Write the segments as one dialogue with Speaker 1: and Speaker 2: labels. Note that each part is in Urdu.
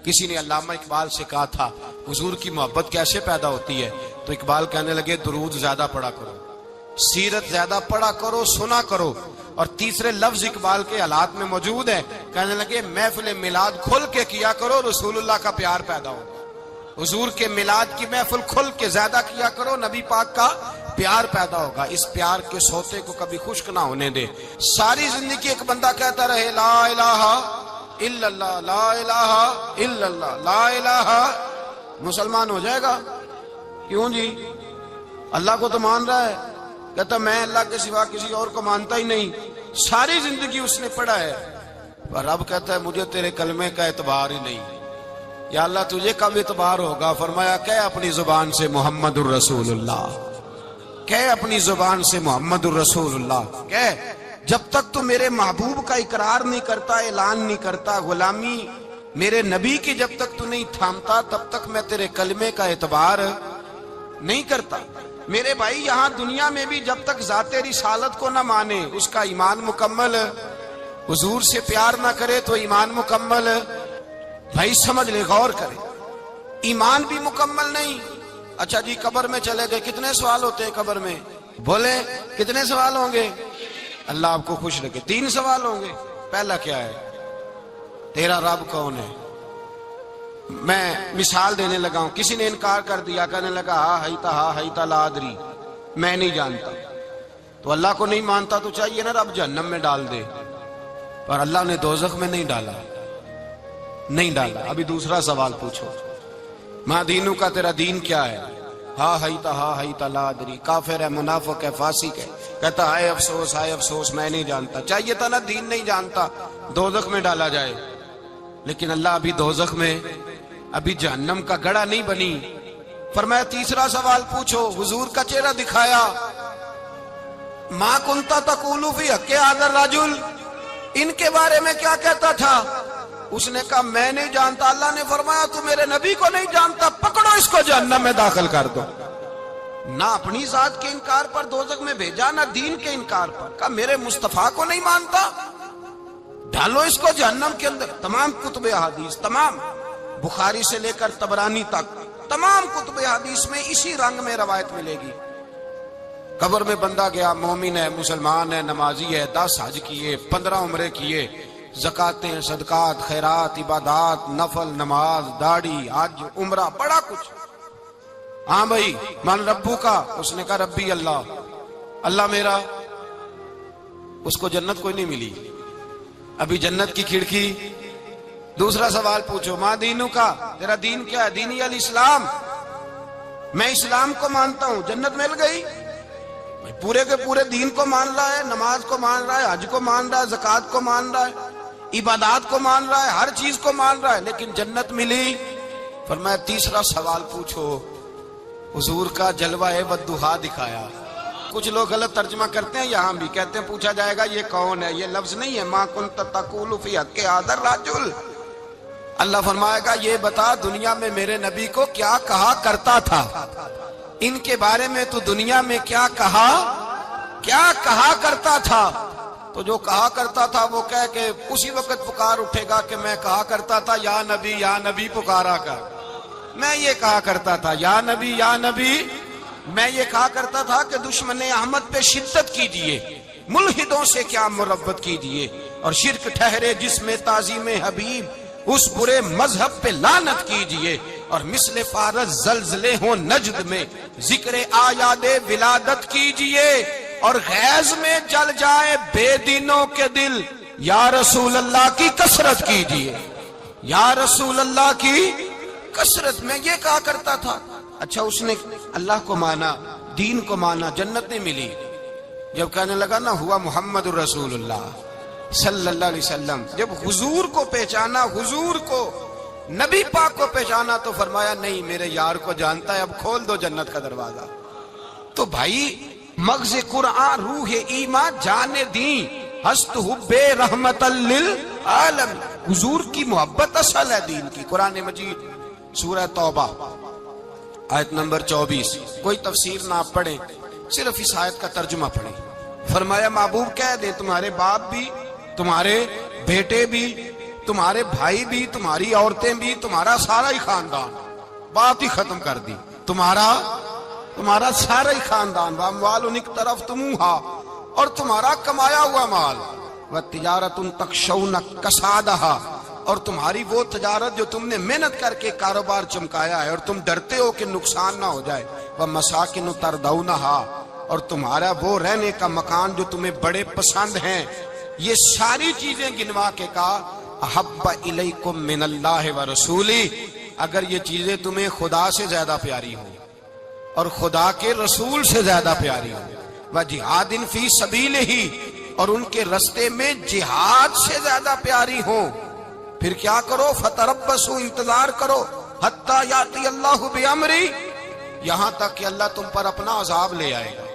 Speaker 1: کسی نے علامہ اقبال سے کہا تھا حضور کی محبت کیسے پیدا ہوتی ہے، تو اقبال کہنے لگے درود زیادہ پڑھا کرو، سیرت زیادہ پڑھا کرو، سنا کرو۔ اور تیسرے لفظ اقبال کے حالات میں موجود ہے، کہنے لگے محفل میلاد کھل کے کیا کرو، رسول اللہ کا پیار پیدا ہوگا۔ حضور کے میلاد کی محفل کھل کے زیادہ کیا کرو، نبی پاک کا پیار پیدا ہوگا۔ اس پیار کے سوتے کو کبھی خشک نہ ہونے دے۔ ساری زندگی ایک بندہ کہتا رہے لا الہ الا اللہ، لا الہ الا اللہ، لا الہ، مسلمان ہو جائے گا؟ کیوں جی؟ اللہ کو تو مان رہا ہے، کہتا میں اللہ کے سوا کسی اور کو مانتا ہی نہیں، ساری زندگی اس نے پڑھا ہے، پر رب کہتا ہے مجھے تیرے کلمے کا اعتبار ہی نہیں۔ یا اللہ تجھے کب اعتبار ہوگا؟ فرمایا کہ اپنی زبان سے محمد الرسول اللہ، کہ اپنی زبان سے محمد الرسول اللہ، کہ جب تک تو میرے محبوب کا اقرار نہیں کرتا، اعلان نہیں کرتا، غلامی میرے نبی کی جب تک تو نہیں تھامتا، تب تک میں تیرے کلمے کا اعتبار نہیں کرتا۔ میرے بھائی یہاں دنیا میں بھی جب تک ذات رسالت کو نہ مانے، اس کا ایمان مکمل، حضور سے پیار نہ کرے تو ایمان مکمل، بھائی سمجھ لے، غور کرے، ایمان بھی مکمل نہیں۔ اچھا جی قبر میں چلے گئے، کتنے سوال ہوتے ہیں قبر میں؟ بولے کتنے سوال ہوں گے؟ اللہ آپ کو خوش رکھے، 3 سوال ہوں گے۔ پہلا کیا ہے؟ تیرا رب کون ہے؟ میں مثال دینے لگا ہوں، کسی نے انکار کر دیا، کہنے لگا ہا ہیتا لا ادری، میں نہیں جانتا، تو اللہ کو نہیں مانتا تو چاہیے نا رب جہنم میں ڈال دے، پر اللہ نے دوزخ میں نہیں ڈالا، نہیں ڈالا۔ ابھی دوسرا سوال پوچھو، ماں دینو کا تیرا دین کیا ہے؟ ہا ہیتا لا ادری، کافر ہے، منافق ہے، فاسق ہے، کہتا ہائے افسوس میں نہیں جانتا، چاہیے تھا نا دین نہیں جانتا دوزخ میں ڈالا جائے، لیکن اللہ ابھی دوزخ میں، ابھی جہنم کا گڑھا نہیں بنی۔ فرمایا تیسرا سوال پوچھو، حضور کا چہرہ دکھایا، ما کنتا تقول فی حق ھذا الرجل، ان کے بارے میں کیا کہتا تھا؟ اس نے کہا میں نہیں جانتا۔ اللہ نے فرمایا تو میرے نبی کو نہیں جانتا، پکڑو اس کو جہنم میں داخل کر دو۔ نہ اپنی ذات کے انکار پر دوزخ میں بھیجا، نہ دین کے انکار پر، کہا میرے مصطفیٰ کو نہیں مانتا، ڈالو اس کو جہنم کے اندر۔ تمام کتب احادیث، تمام بخاری سے لے کر طبرانی تک، تمام کتب احادیث میں اسی رنگ میں روایت ملے گی۔ قبر میں بندہ گیا، مومن ہے، مسلمان ہے، نمازی ہے، 10 حج کیے، 15 عمرے کیے، زکاتیں، صدقات، خیرات، عبادات، نفل، نماز، داڑھی، حج، عمرہ، بڑا کچھ۔ ہاں بھائی من ربو کا، اس نے کہا ربی اللہ، اللہ میرا۔ اس کو جنت کوئی نہیں ملی، ابھی جنت کی کھڑکی۔ دوسرا سوال پوچھو، ماں دینو کا، تیرا دین کیا ہے؟ دینی الاسلام، میں اسلام کو مانتا ہوں، جنت مل گئی۔ پورے کے پورے دین کو مان رہا ہے، نماز کو مان رہا ہے، حج کو مان رہا ہے، زکات کو مان رہا ہے، عبادات کو مان رہا ہے، ہر چیز کو مان رہا ہے، لیکن جنت ملی۔ فرمایا تیسرا سوال پوچھو، حضور کا جلوہ والضحیٰ دکھایا۔ کچھ لوگ غلط ترجمہ کرتے ہیں، یہاں بھی کہتے ہیں پوچھا جائے گا یہ کون ہے، یہ لفظ نہیں ہے، ما کنت تقول فی حق ھذا الرجل۔ اللہ فرمائے گا یہ بتا دنیا میں میرے نبی کو کیا کہا کرتا تھا، ان کے بارے میں تو دنیا میں کیا کہا کرتا تھا؟ تو جو کہا کرتا تھا وہ کہہ کہ اسی وقت پکار اٹھے گا کہ میں کہا کرتا تھا یا نبی پکارا کر، میں یہ کہا کرتا تھا یا نبی، میں یہ کہا کرتا تھا کہ دشمن احمد پہ شدت کیجئے، ملحدوں سے کیا مربت کیجئے، اور شرک ٹھہرے جس میں تعظیم حبیب، اس برے مذہب پہ لعنت کیجئے، اور مثل فارس زلزلے ہوں نجد میں ذکر آیاد ولادت کیجئے، اور غیظ میں جل جائے بے دینوں کے دل، یا رسول اللہ کی کثرت کیجئے، یا رسول اللہ کی کثرت۔ میں یہ کہا کرتا تھا۔ اچھا اس نے اللہ کو مانا، دین کو مانا، جنت نہیں ملی۔ جب کہنے لگا نا ہوا محمد الرسول اللہ صلی اللہ علیہ وسلم، جب حضور کو پہچانا، حضور کو، نبی پاک کو پہچانا، تو فرمایا نہیں میرے یار کو جانتا ہے، اب کھول دو جنت کا دروازہ۔ تو بھائی مغز قرآن، روح ایمان، جان دین، ہست حب رحمت للعالم، حضور کی محبت اصل ہے دین کی۔ قرآن مجید سورہ توبہ آیت نمبر 24، کوئی تفسیر نہ آپ پڑھیں، صرف اس آیت کا ترجمہ پڑھیں۔ فرمایا محبوب کہہ دیں تمہارے باپ بھی، تمہارے بیٹے بھی، تمہارے بھائی بھی، تمہاری عورتیں بھی، تمہارا سارا ہی خاندان، بات ہی ختم کر دی، تمہارا سارا ہی خاندان، واموال اقترفتموها، اور تمہارا کمایا ہوا مال، وتجارت تخشون کسادها، اور تمہاری وہ تجارت جو تم نے محنت کر کے کاروبار چمکایا ہے اور تم ڈرتے ہو کہ نقصان نہ ہو جائے، ومساکن ترضونها، اور تمہارا وہ رہنے کا مکان جو تمہیں بڑے پسند ہیں، یہ ساری چیزیں گنوا کے کہا احب الیکم من اللہ ورسولہ، اگر یہ چیزیں تمہیں خدا سے زیادہ پیاری ہوں اور خدا کے رسول سے زیادہ پیاری ہوں، وجہاد فی سبیلہ، اور ان کے رستے میں جہاد سے زیادہ پیاری ہوں، پھر کیا کرو، فتربصوا، انتظار کرو، حتی یاتی اللہ بامرہ، یہاں تک کہ اللہ تم پر اپنا عذاب لے آئے گا۔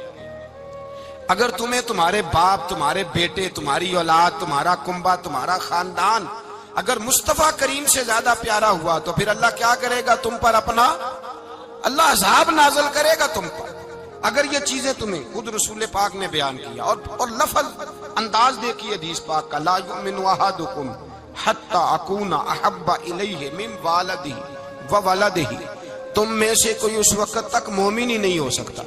Speaker 1: اگر تمہیں تمہارے باپ، تمہارے بیٹے، تمہاری اولاد، تمہارا کنبہ، تمہارا خاندان اگر مصطفیٰ کریم سے زیادہ پیارا ہوا تو پھر اللہ کیا کرے گا تم پر اپنا، اللہ عذاب نازل کرے گا تم پر۔ اگر یہ چیزیں تمہیں، خود رسول پاک نے بیان کیا، اور لفظ انداز دیکھیے حدیث پاک کا، لا یؤمن احدکم حتی اکون احب الیہ من والدہ وولدہ، تم میں سے کوئی اس وقت تک مومن ہی نہیں ہو سکتا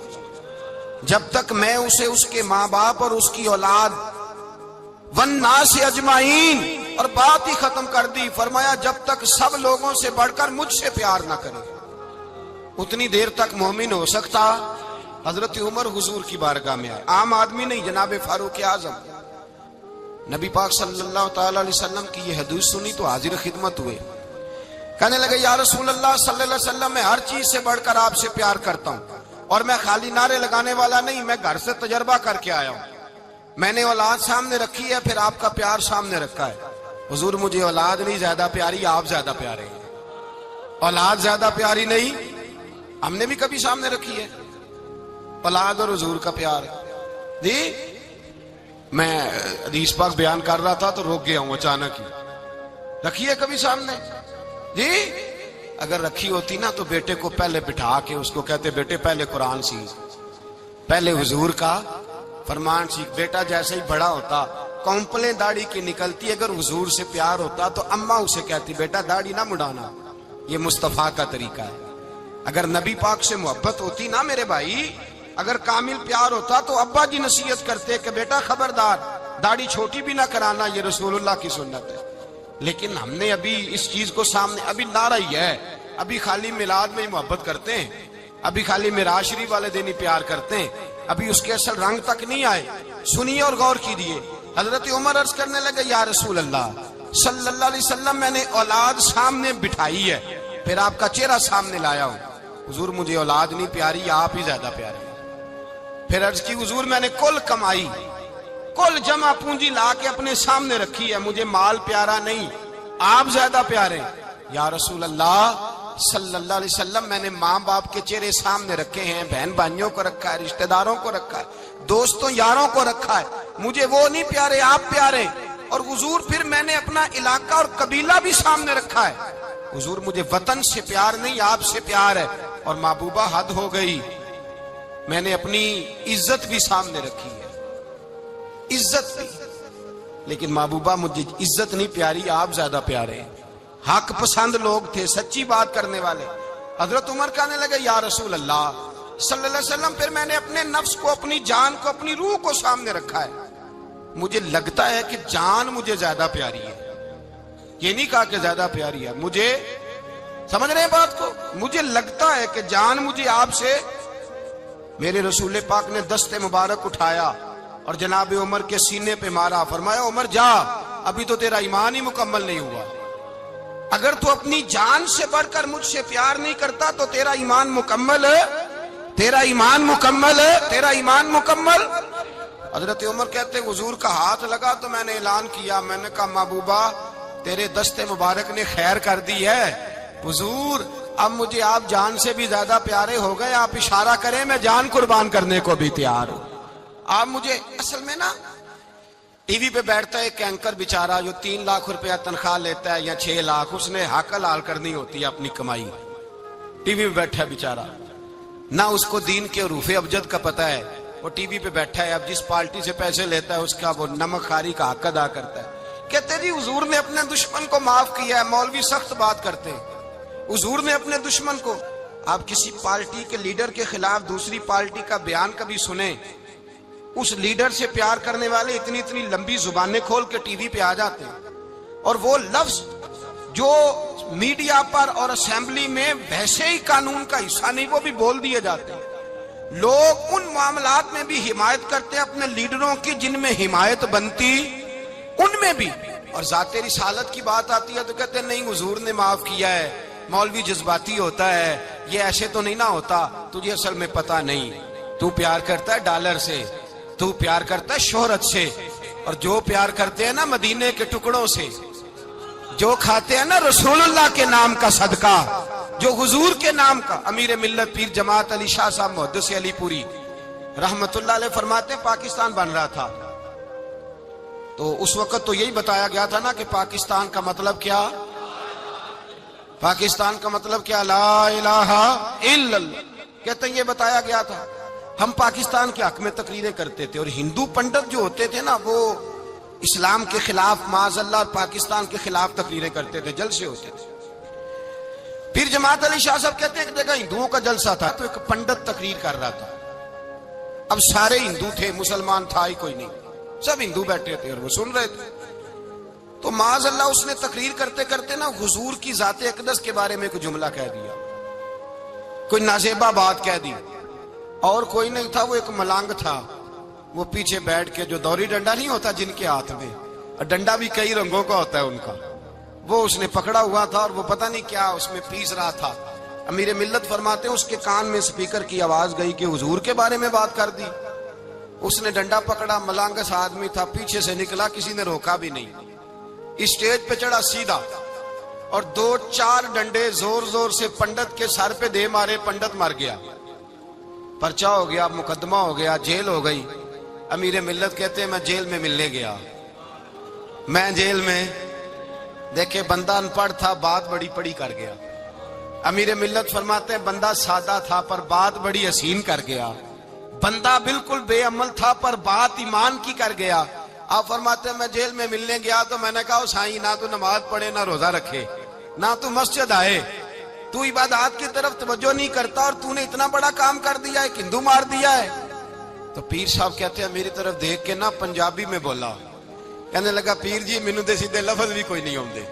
Speaker 1: جب تک میں اسے اس کے ماں باپ اور اس کی اولاد والناس اجمعین، اور بات ہی ختم کر دی، فرمایا جب تک سب لوگوں سے بڑھ کر مجھ سے پیار نہ کرے اتنی دیر تک مومن ہو سکتا۔ حضرت عمر حضور کی بارگاہ میں آئے، عام آدمی نہیں، جناب فاروق اعظم، نبی پاک صلی اللہ تعالی علیہ وسلم کی یہ حدیث سنی تو حاضر خدمت ہوئے، کہنے لگے یا رسول اللہ صلی اللہ علیہ وسلم، میں ہر چیز سے بڑھ کر آپ سے پیار کرتا ہوں، اور میں خالی نعرے لگانے والا نہیں، میں گھر سے تجربہ کر کے آیا ہوں، میں نے اولاد سامنے رکھی ہے، پھر آپ کا پیار سامنے رکھا ہے، حضور مجھے اولاد نہیں زیادہ پیاری، آپ زیادہ پیارے ہیں، اولاد زیادہ پیاری نہیں، ہم نے بھی کبھی سامنے رکھی ہے اولاد اور حضور کا پیار جی۔ میں حدیث پاک بیان کر رہا تھا تو روک گیا ہوں اچانک ہی، رکھی ہے کبھی سامنے جی؟ اگر رکھی ہوتی نا تو بیٹے کو پہلے بٹھا کے اس کو کہتے بیٹے پہلے قرآن سیکھ، پہلے حضور کا فرمان سیکھ۔ بیٹا جیسے ہی بڑا ہوتا، کونپلیں داڑھی کی نکلتی، اگر حضور سے پیار ہوتا تو اماں اسے کہتی بیٹا داڑھی نہ مڈانا، یہ مصطفیٰ کا طریقہ ہے۔ اگر نبی پاک سے محبت ہوتی نا میرے بھائی، اگر کامل پیار ہوتا تو ابا جی نصیحت کرتے کہ بیٹا خبردار داڑھی چھوٹی بھی نہ کرانا، یہ رسول اللہ کی سنت ہے۔ لیکن ہم نے ابھی اس چیز کو سامنے، ابھی نعرہ ہی ہے، ابھی خالی میلاد میں ہی محبت کرتے ہیں، ابھی خالی معراج شریف والے دن ہی پیار کرتے ہیں، ابھی اس کے اصل رنگ تک نہیں آئے۔ سنیے اور غور کیجیے، حضرت عمر عرض کرنے لگے یا رسول اللہ صلی اللہ علیہ وسلم، میں نے اولاد سامنے بٹھائی ہے، پھر آپ کا چہرہ سامنے لایا ہوں، حضور مجھے اولاد نہیں پیاری، آپ ہی زیادہ پیارے۔ پھر عرض کی حضور میں نے کل کمائی، کل جمع پونجی لا کے اپنے سامنے رکھی ہے، مجھے مال پیارا نہیں، آپ زیادہ پیارے۔ یا رسول اللہ صلی اللہ علیہ وسلم، میں نے ماں باپ کے چہرے سامنے رکھے ہیں، بہن بھائیوں کو رکھا ہے، رشتہ داروں کو رکھا ہے، دوستوں یاروں کو رکھا ہے، مجھے وہ نہیں پیارے، آپ پیارے۔ اور حضور پھر میں نے اپنا علاقہ اور قبیلہ بھی سامنے رکھا ہے، حضور مجھے وطن سے پیار نہیں، آپ سے پیار ہے۔ اور محبوبہ حد ہو گئی، میں نے اپنی عزت بھی سامنے رکھی ہے، عزت بھی، لیکن محبوبہ مجھے عزت نہیں پیاری، آپ زیادہ پیارے ہیں۔ حق پسند لوگ تھے، سچی بات کرنے والے۔ حضرت عمر کہنے لگے یا رسول اللہ صلی اللہ علیہ وسلم، پھر میں نے اپنے نفس کو، اپنی جان کو، اپنی روح کو سامنے رکھا ہے، مجھے لگتا ہے کہ جان مجھے زیادہ پیاری ہے، یہ نہیں کہا کہ زیادہ پیاری ہے، مجھے، سمجھ رہے ہیں بات کو، مجھے لگتا ہے کہ جان مجھے آپ سے۔ میرے رسول پاک نے دست مبارک اٹھایا اور جناب عمر کے سینے پہ مارا، فرمایا عمر جا، ابھی تو تیرا ایمان ہی مکمل نہیں ہوا، اگر تو اپنی جان سے بڑھ کر مجھ سے پیار نہیں کرتا تو تیرا ایمان مکمل ہے، تیرا ایمان مکمل ہے، تیرا ایمان مکمل۔ حضرت عمر کہتے حضور کا ہاتھ لگا تو میں نے اعلان کیا، میں نے کہا محبوبہ تیرے دست مبارک نے خیر کر دی ہے، حضور اب مجھے آپ جان سے بھی زیادہ پیارے ہو گئے، آپ اشارہ کریں میں جان قربان کرنے کو بھی تیار ہوں۔ آپ مجھے، اصل میں نا ٹی وی پہ بیٹھتا ہے ایک اینکر بیچارہ جو 3 لاکھ روپیہ تنخواہ لیتا ہے یا 6 لاکھ، اس نے حق حلال کرنی ہوتی ہے اپنی کمائی، ٹی وی پہ بیٹھا ہے بیچارہ، نہ اس کو دین کے حروف ابجد کا پتہ ہے، وہ ٹی وی پہ بیٹھا ہے، اب جس پارٹی سے پیسے لیتا ہے اس کا وہ نمک خاری کا حق ادا کرتا ہے، کہتے جی حضور نے اپنے دشمن کو معاف کیا ہے. مولوی سخت بات کرتے ہیں. حضور نے اپنے دشمن کو. آپ کسی پارٹی کے لیڈر کے خلاف دوسری پارٹی کا بیان کبھی سنیں, اس لیڈر سے پیار کرنے والے اتنی اتنی لمبی زبانیں کھول کے ٹی وی پہ آ جاتے ہیں, اور وہ لفظ جو میڈیا پر اور اسمبلی میں ویسے ہی قانون کا حصہ نہیں وہ بھی بول دیے جاتے ہیں. لوگ ان معاملات میں بھی حمایت کرتے ہیں اپنے لیڈروں کی جن میں حمایت بنتی ان میں بھی, اور ذات رسالت کی بات آتی ہے تو کہتے ہیں نہیں حضور نے معاف کیا ہے, مولوی جذباتی ہوتا ہے, یہ ایسے تو نہیں نہ ہوتا, تجھے اصل میں پتا نہیں, تو پیار کرتا ہے ڈالر سے, تو پیار کرتا ہے شہرت سے, اور جو پیار کرتے ہیں نا مدینے کے ٹکڑوں سے, جو کھاتے ہیں نا رسول اللہ کے نام کا صدقہ, جو حضور کے نام کا. امیر ملت پیر جماعت علی شاہ صاحب محدث علی پوری رحمت اللہ علیہ فرماتے ہیں پاکستان بن رہا تھا تو اس وقت تو یہی بتایا گیا تھا نا کہ پاکستان کا مطلب کیا, پاکستان کا مطلب کیا, لا الہ الا اللہ. کہتے ہیں یہ بتایا گیا تھا. ہم پاکستان کے حق میں تقریریں کرتے تھے, اور ہندو پنڈت جو ہوتے تھے نا وہ اسلام کے خلاف معاذ اللہ اور پاکستان کے خلاف تقریریں کرتے تھے, جلسے ہوتے تھے. پھر جماعت علی شاہ صاحب کہتے ہیں ایک جگہ ہندوؤں کا جلسہ تھا تو ایک پنڈت تقریر کر رہا تھا. اب سارے ہندو تھے, مسلمان تھا ہی کوئی نہیں, سب ہندو بیٹھے تھے اور وہ سن رہے تھے. تو معاذ اللہ اس نے تقریر کرتے کرتے نا حضور کی ذات اقدس کے بارے میں کوئی جملہ کہہ دیا, کوئی نازیبہ بات کہہ دی, اور کوئی نہیں تھا, وہ ایک ملانگ تھا, وہ پیچھے بیٹھ کے, جو دوری ڈنڈا نہیں ہوتا جن کے ہاتھ میں, اور ڈنڈا بھی کئی رنگوں کا ہوتا ہے ان کا, وہ اس نے پکڑا ہوا تھا اور وہ پتہ نہیں کیا اس میں پیس رہا تھا. امیر ملت فرماتے ہیں اس کے کان میں سپیکر کی آواز گئی کہ حضور کے بارے میں بات کر دی. اس نے ڈنڈا پکڑا, ملانگس آدمی تھا, پیچھے سے نکلا, کسی نے روکا بھی نہیں, اسٹیج پہ چڑھا سیدھا, اور 2-4 ڈنڈے زور زور سے پنڈت کے سر پہ دے مارے, پنڈت مر گیا, پرچہ ہو گیا, مقدمہ ہو گیا, جیل ہو گئی. امیر ملت کہتے ہیں میں جیل میں ملنے گیا, میں جیل میں دیکھے بندہ ان پڑھ تھا, بات بڑی پڑی کر گیا. امیر ملت فرماتے ہیں بندہ سادہ تھا پر بات بڑی حسین کر گیا, بندہ بالکل بے عمل تھا پر بات ایمان کی کر گیا. آپ فرماتے ہیں میں جیل میں ملنے گیا تو میں نے کہا سائیں نہ تو نماز پڑھے, نہ روزہ رکھے, نہ تو مسجد آئے, تو عبادات کی طرف توجہ نہیں کرتا, اور تو نے اتنا بڑا کام کر دیا ہے, ہندو مار دیا ہے. تو پیر صاحب کہتے ہیں میری طرف دیکھ کے نا پنجابی میں بولا, کہنے لگا پیر جی مینوں دے سیدھے لفظ بھی کوئی نہیں ہوندے,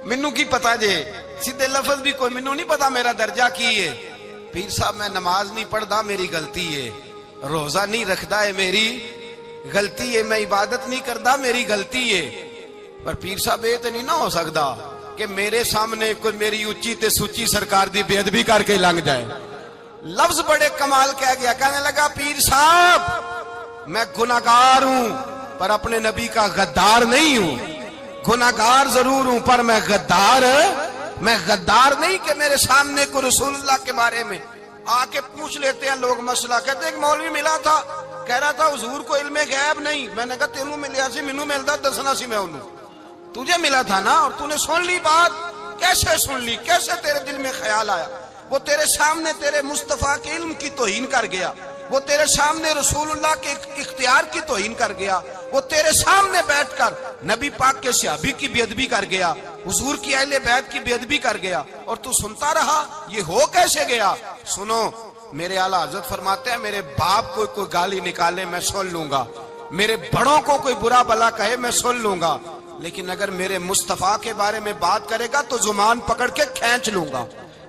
Speaker 1: مینوں کی پتا جے سیدھے لفظ بھی کوئی, مینوں نہیں پتا میرا درجہ کی ہے. پیر صاحب میں نماز نہیں پڑھدا میری غلطی ہے, روزہ نہیں رکھدا ہے میری غلطی ہے, میں عبادت نہیں کردا میری غلطی ہے. پر پیر صاحب یہ تو نہیں نہ ہو سکدا کہ میرے سامنے کوئی میری اونچی تے سچی سرکار دی بے ادبی کر کے لنگ جائے. لفظ بڑے کمال کہہ گیا, کہنے لگا پیر صاحب میں گناہگار ہوں پر اپنے نبی کا غدار نہیں ہوں, گناہگار ضرور ہوں پر میں غدار نہیں کہ میرے سامنے کو رسول اللہ کے بارے میں آ کے پوچھ لیتے ہیں لوگ مسئلہ. کہتے ہیں ایک مولوی ملا تھا, کہہ رہا تھا حضور کو علم غیب نہیں. میں نے کہا تینوں ملیا سی, مینوں ملدا دسنا سی, میں انہوں تجھے ملا تھا نا, اور تو نے سن لی بات, کیسے سن لی, کیسے تیرے دل میں خیال آیا. وہ تیرے سامنے تیرے مصطفیٰ کے علم کی توہین کر گیا, وہ تیرے سامنے رسول اللہ کے اختیار کی توہین کر گیا, وہ تیرے سامنے بیٹھ کر نبی پاک کے صحابی کی بے ادبی کر گیا, حضور کی اہل بیت کی بے ادبی کر گیا, اور تو سنتا رہا. یہ ہو کیسے گیا؟ سنو, میرے اعلیٰ حضرت فرماتے ہیں میرے باپ کو کوئی گالی نکالے میں سن لوں گا, میرے بڑوں کو کوئی برا بلا کہے میں سن لوں گا, لیکن اگر میرے مصطفیٰ کے بارے میں بات کرے گا تو زبان پکڑ کے کھینچ لوں گا,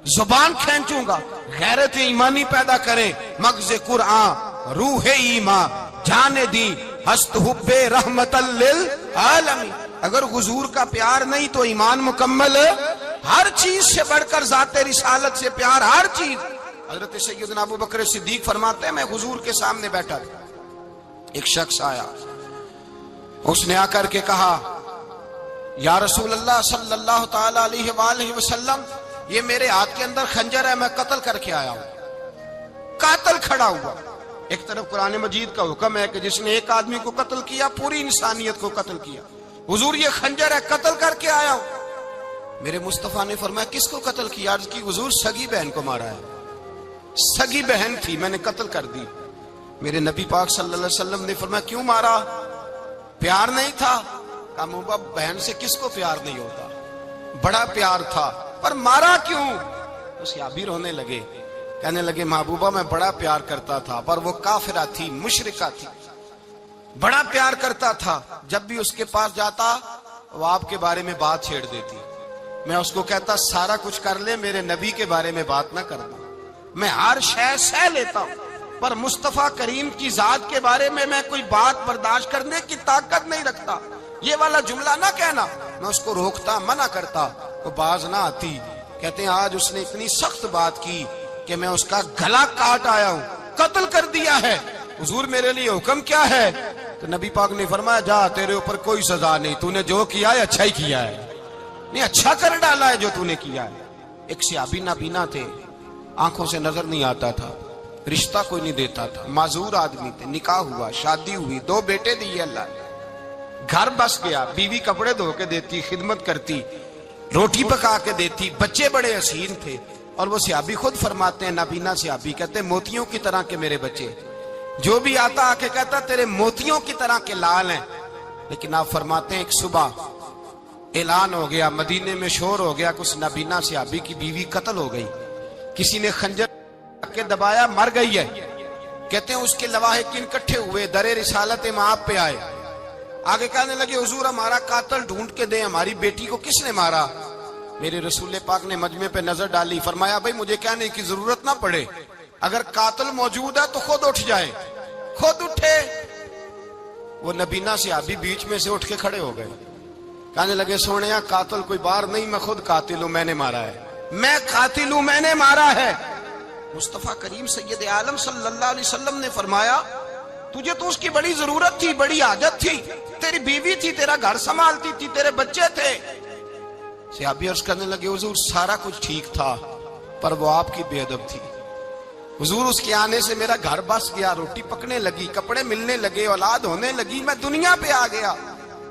Speaker 1: زبان کھینچوں گا. غیرت ایمانی پیدا کرے مغز قرآن روح ایمان جانے دی ہست حب رحمت للعالمین. اگر حضور کا پیار نہیں تو ایمان مکمل, ہر چیز سے بڑھ کر ذات رسالت سے پیار, ہر چیز. حضرت سیدنا ابو بکر صدیق فرماتے ہیں میں حضور کے سامنے بیٹھا تھا, ایک شخص آیا, اس نے آ کر کے کہا یا رسول اللہ صلی اللہ تعالی علیہ وآلہ وسلم, یہ میرے ہاتھ کے اندر خنجر ہے, میں قتل کر کے آیا ہوں. قاتل کھڑا ہوا. ایک طرف قرآن مجید کا حکم ہے کہ جس نے ایک آدمی کو قتل کیا پوری انسانیت کو قتل کیا. حضور یہ خنجر ہے, قتل کر کے آیا ہوں. میرے مصطفیٰ نے فرمایا کس کو قتل کیا؟ عرض کی حضور سگی بہن کو مارا ہے, سگی بہن تھی میں نے قتل کر دی. میرے نبی پاک صلی اللہ علیہ وسلم نے فرمایا کیوں مارا؟ پیار نہیں تھا؟ کہا محبوبہ بہن سے کس کو پیار نہیں ہوتا، بڑا پیار تھا، پر مارا کیوں؟ تو صحابی رونے لگے، کہنے لگے محبوبہ میں بڑا پیار کرتا تھا، پر وہ کافرہ تھی، مشرکہ تھی، بڑا پیار کرتا تھا، جب بھی اس کے پاس جاتا وہ آپ کے بارے میں بات چھیڑ دیتی، میں اس کو کہتا سارا کچھ کر لے میرے نبی کے بارے میں بات نہ کرنا، میں ہر شے سہ لیتا ہوں، پر مصطفیٰ کریم کی ذات کے بارے میں کوئی بات برداشت کرنے کی طاقت نہیں رکھتا، یہ والا جملہ نہ کہنا۔ میں اس کو روکتا، منع کرتا، وہ باز نہ آتی۔ کہتے ہیں آج اس نے اتنی سخت بات کی کہ میں اس کا گلا کاٹ آیا ہوں، قتل کر دیا ہے، حضور میرے لیے حکم کیا ہے؟ تو نبی پاک نے فرمایا جا، تیرے اوپر کوئی سزا نہیں، تو نے جو کیا ہے اچھا ہی کیا ہے، نہیں اچھا کر ڈالا ہے جو تو نے کیا ہے۔ ایک صحابی نابینا تھے، آنکھوں سے نظر نہیں آتا تھا، رشتہ کوئی نہیں دیتا تھا، معذور آدمی تھے، نکاح ہوا، شادی ہوئی، 2 بیٹے دیے اللہ نے، گھر بس گیا، بیوی کپڑے دھو کے دیتی، خدمت کرتی، روٹی پکا کے دیتی، بچے بڑے حسین تھے، اور وہ صحابی خود فرماتے ہیں، نابینا صحابی کہتے ہیں موتیوں کی طرح کے میرے بچے، جو بھی آتا آ کے کہتا تیرے موتیوں کی طرح کے لال ہیں۔ لیکن آپ فرماتے ہیں ایک صبح اعلان ہو گیا، مدینے میں شور ہو گیا کہ اس نابینا صحابی کی بیوی قتل ہو گئی، کسی نے خنجر کے دبایا، مر گئی ہے۔ کہتے ہیں اس کے لواحقین اکٹھے ہوئے، در رسالت مآب پہ آئے، آگے کہنے لگے حضور ہمارا قاتل ڈھونڈ کے دیں، ہماری بیٹی کو کس نے مارا؟ میرے رسول پاک نے مجمع پہ نظر ڈالی، فرمایا بھائی مجھے کہنے کی ضرورت نہ پڑے، اگر قاتل موجود ہے تو خود اٹھ جائے۔ خود اٹھے، وہ نبینا صحابی بیچ میں سے اٹھ کے کھڑے ہو گئے، کہنے لگے سونیا قاتل کوئی باہر نہیں، میں خود قاتل ہوں، میں نے مارا ہے، میں قاتل ہوں، میں نے مارا ہے۔ مصطفیٰ کریم سید عالم صلی اللہ علیہ وسلم نے فرمایا تجھے تو اس کی بڑی ضرورت تھی، بڑی حاجت تھی، تیری بیوی تھی، تیرا گھر سنبھالتی تھی، تیرے بچے تھے۔ صحابی عرض کرنے لگے حضور سارا کچھ ٹھیک تھا، پر وہ آپ کی بے ادب تھی، حضور اس کے آنے سے میرا گھر بس گیا، روٹی پکنے لگی، کپڑے ملنے لگے، اولاد ہونے لگی، میں دنیا پہ آ گیا،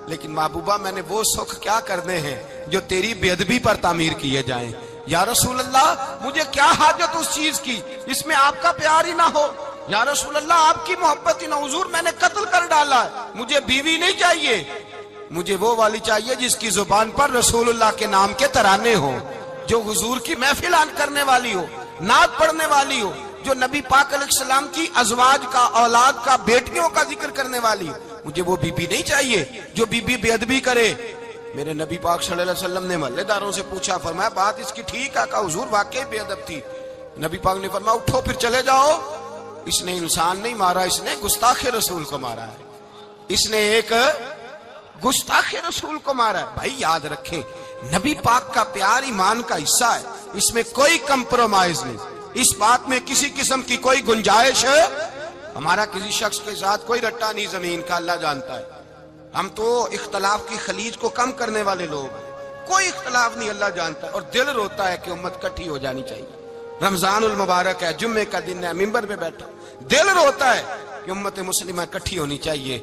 Speaker 1: لیکن محبوبہ میں نے وہ سکھ کیا کرنے ہیں جو تیری بے ادبی پر تعمیر کیے جائیں۔ یا رسول اللہ مجھے کیا حاجت اس چیز کی جس میں آپ کا پیار ہی نہ ہو، یا رسول اللہ آپ کی محبت ہی نہ، حضور میں نے قتل کر ڈالا ہے، مجھے بیوی نہیں چاہیے، مجھے وہ والی چاہیے جس کی زبان پر رسول اللہ کے نام کے ترانے ہو، جو حضور کی محفل کرنے والی ہو، نعت پڑھنے والی ہو، جو نبی پاک علیہ السلام کی ازواج کا، اولاد کا، بیٹیوں کا ذکر کرنے والی ہو، مجھے وہ بی بی نہیں چاہیے جو بی بی بے ادبی کرے۔ میرے نبی پاک صلی اللہ علیہ وسلم نے محلے داروں سے پوچھا، فرمایا بات اس کی ٹھیک ہے؟ کہا حضور واقعی بے ادب تھی۔ نبی پاک نے فرمایا اٹھو پھر چلے جاؤ، اس نے انسان نہیں مارا، اس نے گستاخ رسول کو مارا ہے، اس نے ایک گستاخ رسول کو مارا ہے۔ بھائی یاد رکھیں نبی پاک کا پیار ایمان کا حصہ ہے، اس میں کوئی کمپرومائز نہیں، اس بات میں کسی قسم کی کوئی گنجائش ہے۔ ہمارا کسی شخص کے ساتھ کوئی رٹا نہیں زمین کا، اللہ جانتا ہے، ہم تو اختلاف کی خلیج کو کم کرنے والے لوگ ہیں، کوئی اختلاف نہیں، اللہ جانتا ہے، اور دل روتا ہے کہ امت کٹھی ہو جانی چاہیے۔ رمضان المبارک ہے، جمعے کا دن ہے، منبر پہ بیٹھا، دل روتا ہے کہ امت مسلمہ کٹھی ہونی چاہیے،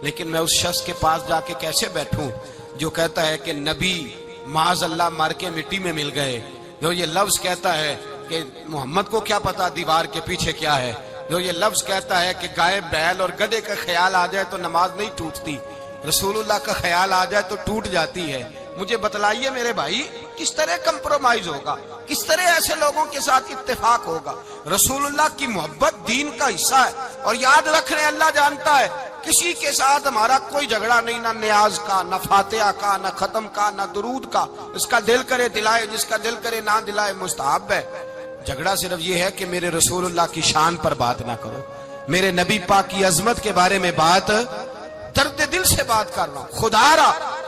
Speaker 1: لیکن میں اس شخص کے پاس جا کے کیسے بیٹھوں جو کہتا ہے کہ نبی معاذ اللہ مر کے مٹی میں مل گئے، جو یہ لفظ کہتا ہے کہ محمد کو کیا پتا دیوار کے پیچھے کیا ہے، جو یہ لفظ کہتا ہے کہ گائے بیل اور گدھے کا خیال آ جائے تو نماز نہیں ٹوٹتی، رسول اللہ کا خیال آ جائے تو ٹوٹ جاتی ہے۔ مجھے بتلائیے میرے بھائی کس طرح کمپرومائز ہوگا، کس طرح ایسے لوگوں کے ساتھ اتفاق ہوگا؟ رسول اللہ کی محبت دین کا حصہ ہے، اور یاد رکھ رہے اللہ جانتا ہے کسی کے ساتھ ہمارا کوئی جھگڑا نہیں، نہ نیاز کا، نہ فاتحہ کا، نہ ختم کا، نہ درود کا، اس کا دل کرے دلائے، جس کا دل کرے نہ دلائے، مستحب ہے۔ جھگڑا صرف یہ ہے کہ میرے رسول اللہ کی شان پر بات نہ کرو، میرے نبی پاک کی عظمت کے بارے میں بات، درد دل سے بات کر رہا ہوں،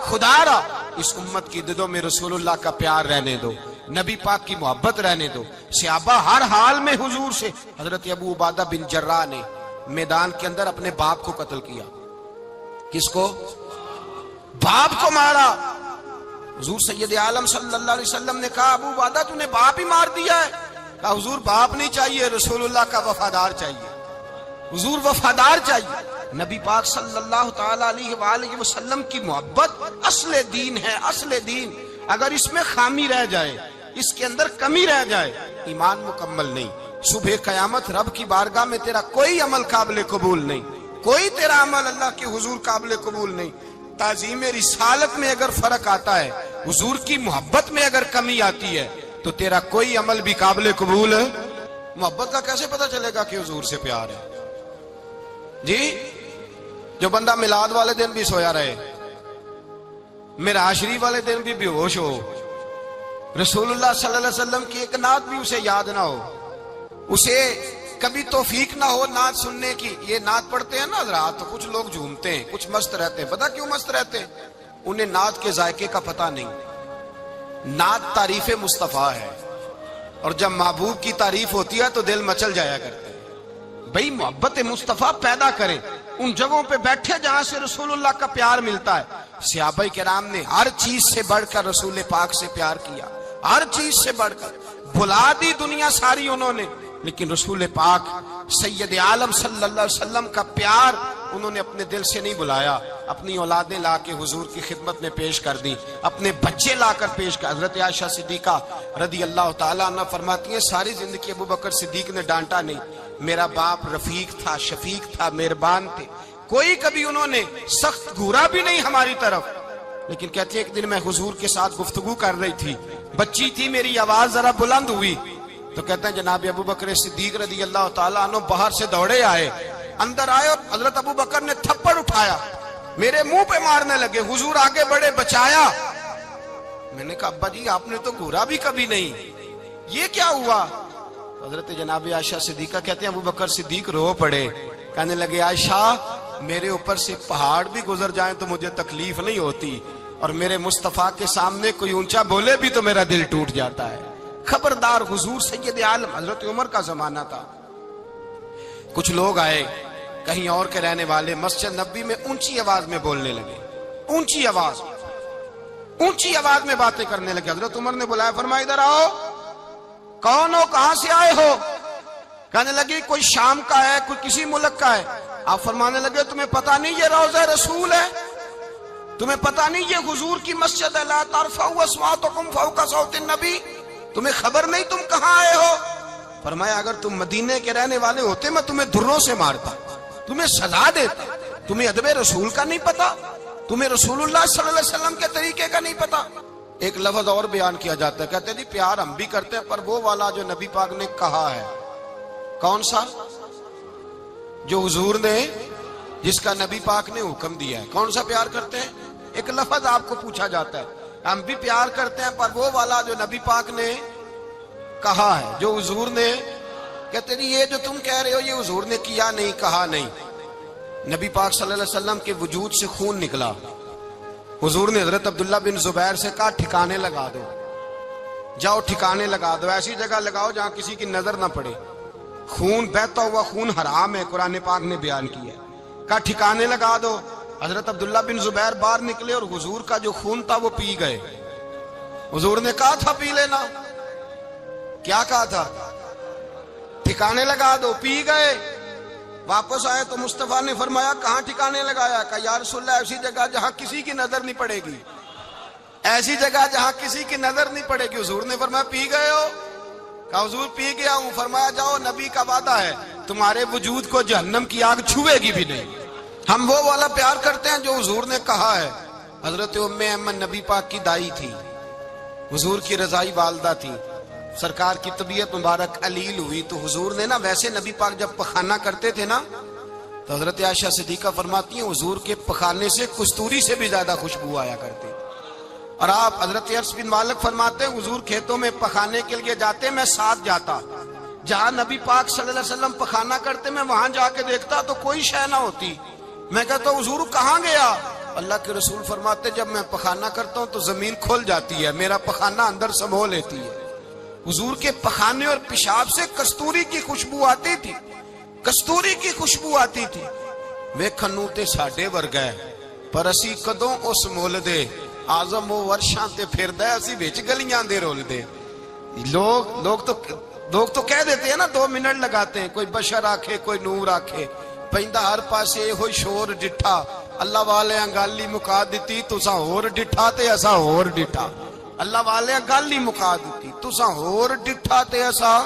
Speaker 1: خدا را اس امت کی دلوں میں رسول اللہ کا پیار رہنے دو، نبی پاک کی محبت رہنے دو۔ صحابہ ہر حال میں حضور سے، حضرت ابو عبادہ بن جراح نے میدان کے اندر اپنے باپ کو قتل کیا، کس کو؟ باپ کو مارا۔ حضور سید عالم صلی اللہ علیہ وسلم نے کہا ابو عبادہ تو نے باپ ہی مار دیا ہے؟ کہا حضور باپ نہیں چاہیے، رسول اللہ کا وفادار چاہیے، حضور وفادار چاہیے۔ نبی پاک صلی اللہ تعالی علیہ وآلہ وسلم کی محبت اصل دین ہے، اصل دین۔ اگر اس میں خامی رہ جائے، اس کے اندر کمی رہ جائے، ایمان مکمل نہیں۔ صبح قیامت رب کی بارگاہ میں تیرا کوئی عمل قابل قبول نہیں، کوئی تیرا عمل اللہ کے حضور قابل قبول نہیں۔ تعظیم رسالت میں اگر فرق آتا ہے، حضور کی محبت میں اگر کمی آتی ہے، تو تیرا کوئی عمل بھی قابل قبول ہے۔ محبت کا کیسے پتہ چلے گا کہ حضور سے پیار ہے؟ جی، جو بندہ میلاد والے دن بھی سویا رہے، معراج شریف والے دن بھی بے ہوش ہو، رسول اللہ صلی اللہ علیہ وسلم کی ایک نعت بھی اسے یاد نہ ہو، اسے کبھی توفیق نہ ہو نعت سننے کی۔ یہ نعت پڑھتے ہیں نا حضرات، تو کچھ لوگ جھومتے ہیں، کچھ مست رہتے ہیں۔ پتہ کیوں مست رہتے ہیں؟ انہیں نعت کے ذائقے کا پتہ نہیں۔ نعت تعریف مصطفیٰ ہے، اور جب محبوب کی تعریف ہوتی ہے تو دل مچل جایا کرتے ہیں۔ بھئی محبت مصطفیٰ پیدا کریں ان جگہوں پہ بیٹھے جہاں سے رسول اللہ کا پیار ملتا ہے۔ صحابہ کرام نے ہر چیز سے بڑھ کر رسول پاک سے پیار کیا، ہر چیز سے بڑھ کر۔ بھلا دی دنیا ساری انہوں نے، لیکن رسول پاک سید عالم صلی اللہ علیہ وسلم کا پیار انہوں نے اپنے دل سے نہیں بلایا۔ اپنی اولادیں لا کے حضور کی خدمت میں پیش کر دی، اپنے بچے لا کر پیش کر۔ حضرت عائشہ صدیقہ رضی اللہ تعالیٰ عنہ فرماتی ہیں ساری زندگی ابو بکر صدیق نے ڈانٹا نہیں، میرا باپ رفیق تھا، شفیق تھا، مہربان تھے، کوئی کبھی انہوں نے سخت گھورا بھی نہیں ہماری طرف۔ لیکن کہتے ہیں ایک دن میں حضور کے ساتھ گفتگو کر رہی تھی، بچی تھی، میری آواز ذرا بلند ہوئی، تو کہتے ہیں جناب ابو بکر صدیق رضی اللہ تعالیٰ عنہ باہر سے دوڑے آئے، اندر آئے اور حضرت ابو بکر نے تھپڑ اٹھایا، میرے منہ پہ مارنے لگے۔ حضور آگے بڑھے، بچایا۔ میں نے کہا ابا جی آپ نے تو گھورا بھی کبھی نہیں، یہ کیا ہوا؟ حضرت جناب عائشہ صدیقہ کہتے ہیں ابو بکر صدیق رو پڑے، کہنے لگے عائشہ میرے اوپر سے پہاڑ بھی گزر جائیں تو مجھے تکلیف نہیں ہوتی، اور میرے مصطفیٰ کے سامنے کوئی اونچا بولے بھی تو میرا دل ٹوٹ جاتا ہے۔ خبردار، حضور سید عالم، حضرت عمر کا زمانہ تھا، کچھ لوگ آئے کہیں اور کے رہنے والے، مسجد نبوی میں اونچی آواز میں بولنے لگے، اونچی آواز میں باتیں کرنے لگے۔ حضرت عمر نے بلایا، فرمایا ادھر آؤ، کون ہو، کہاں سے آئے ہو؟ کہنے لگے کوئی شام کا ہے، کوئی کسی ملک کا ہے۔ آپ فرمانے لگے تمہیں پتہ نہیں یہ روضہ رسول ہے؟ تمہیں پتہ نہیں یہ حضور کی مسجد ہے؟ لا ترفعوا اصواتکم فوق صوت النبی، تمہیں خبر نہیں تم کہاں آئے ہو؟ فرمایا اگر تم مدینے کے رہنے والے ہوتے میں تمہیں دھروں سے مارتا، تمہیں سزا دیتا۔ تمہیں ادب رسول کا نہیں پتا، تمہیں رسول اللہ صلی اللہ علیہ وسلم کے طریقے کا نہیں پتا۔ ایک لفظ اور بیان کیا جاتا ہے، کہتے ہیں جی پیار ہم بھی کرتے ہیں پر وہ والا جو نبی پاک نے کہا ہے۔ کون سا؟ جو حضور نے، جس کا نبی پاک نے حکم دیا ہے۔ کون سا پیار کرتے ہیں؟ ایک لفظ آپ کو پوچھا جاتا ہے، ہم بھی پیار کرتے ہیں پر وہ والا جو نبی پاک نے کہا ہے، جو حضور نے۔ کہتے ہیں یہ جو تم کہہ رہے ہو یہ حضور نے کیا نہیں، کہا نہیں۔ نبی پاک صلی اللہ علیہ وسلم کے وجود سے خون نکلا، حضور نے حضرت عبداللہ بن زبیر سے کہا ٹھکانے لگا دو، جاؤ ٹھکانے لگا دو، ایسی جگہ لگاؤ جہاں کسی کی نظر نہ پڑے۔ خون بہتا ہوا خون حرام ہے، قرآن پاک نے بیان کیا ہے، کہا ٹھکانے لگا دو۔ حضرت عبداللہ بن زبیر باہر نکلے اور حضور کا جو خون تھا وہ پی گئے۔ حضور نے کہا تھا پی لینا، کیا کہا تھا؟ ٹھکانے لگا دو، پی گئے۔ واپس آئے تو مصطفیٰ نے فرمایا کہاں ٹھکانے لگایا؟ کہا یا رسول اللہ ایسی جگہ جہاں کسی کی نظر نہیں پڑے گی، ایسی جگہ جہاں کسی کی نظر نہیں پڑے گی۔ حضور نے فرمایا پی گئے ہو؟ کہا حضور پی گیا ہوں۔ فرمایا جاؤ، نبی کا وعدہ ہے تمہارے وجود کو جہنم کی آگ چھوئے گی بھی نہیں۔ ہم وہ والا پیار کرتے ہیں جو حضور نے کہا ہے۔ حضرت ام ایمن نبی پاک کی دائی تھی، حضور کی رضائی والدہ تھی، سرکار کی طبیعت مبارک علیل ہوئی تو حضور نے نا، ویسے نبی پاک جب پخانہ کرتے تھے نا تو حضرت عائشہ صدیقہ فرماتی ہیں حضور کے پخانے سے کستوری سے بھی زیادہ خوشبو آیا کرتی۔ اور آپ حضرت انس بن مالک فرماتے ہیں حضور کھیتوں میں پخانے کے لیے جاتے، میں ساتھ جاتا، جہاں نبی پاک صلی اللہ علیہ وسلم پخانہ کرتے میں وہاں جا کے دیکھتا تو کوئی شے نہ ہوتی۔ میں کہتا ہوں حضور کہاں گیا؟ اللہ کے رسول فرماتے جب میں پخانہ کرتا ہوں تو زمین کھل جاتی ہے، میرا پخانہ اندر سمو لیتی ہے۔ حضور کے پخانے اور پیشاب سے کستوری کی خوشبو آتی تھی، کستوری کی خوشبو آتی تھی۔ ویکھنوں تے ساڈے ورگا ہے پر اسی کدوں اس مول دے، آزم وہ ورشاں تے پھردا ہے اسی وچ گلیاں دے رول دے۔ لوگ تو کہہ دیتے ہیں نا 2 منٹ لگاتے ہیں، کوئی بشر آکھے کوئی نور آکھے، پیندا ہر پاسے ہوئی شور ڈٹھا، اللہ والے گالی مکا دیتی تساں ہور ڈٹھا تے اساں ہور ڈٹھا۔ اللہ والے گل ہی مکا دیتی، تساں ہور ڈٹھا تے اساں۔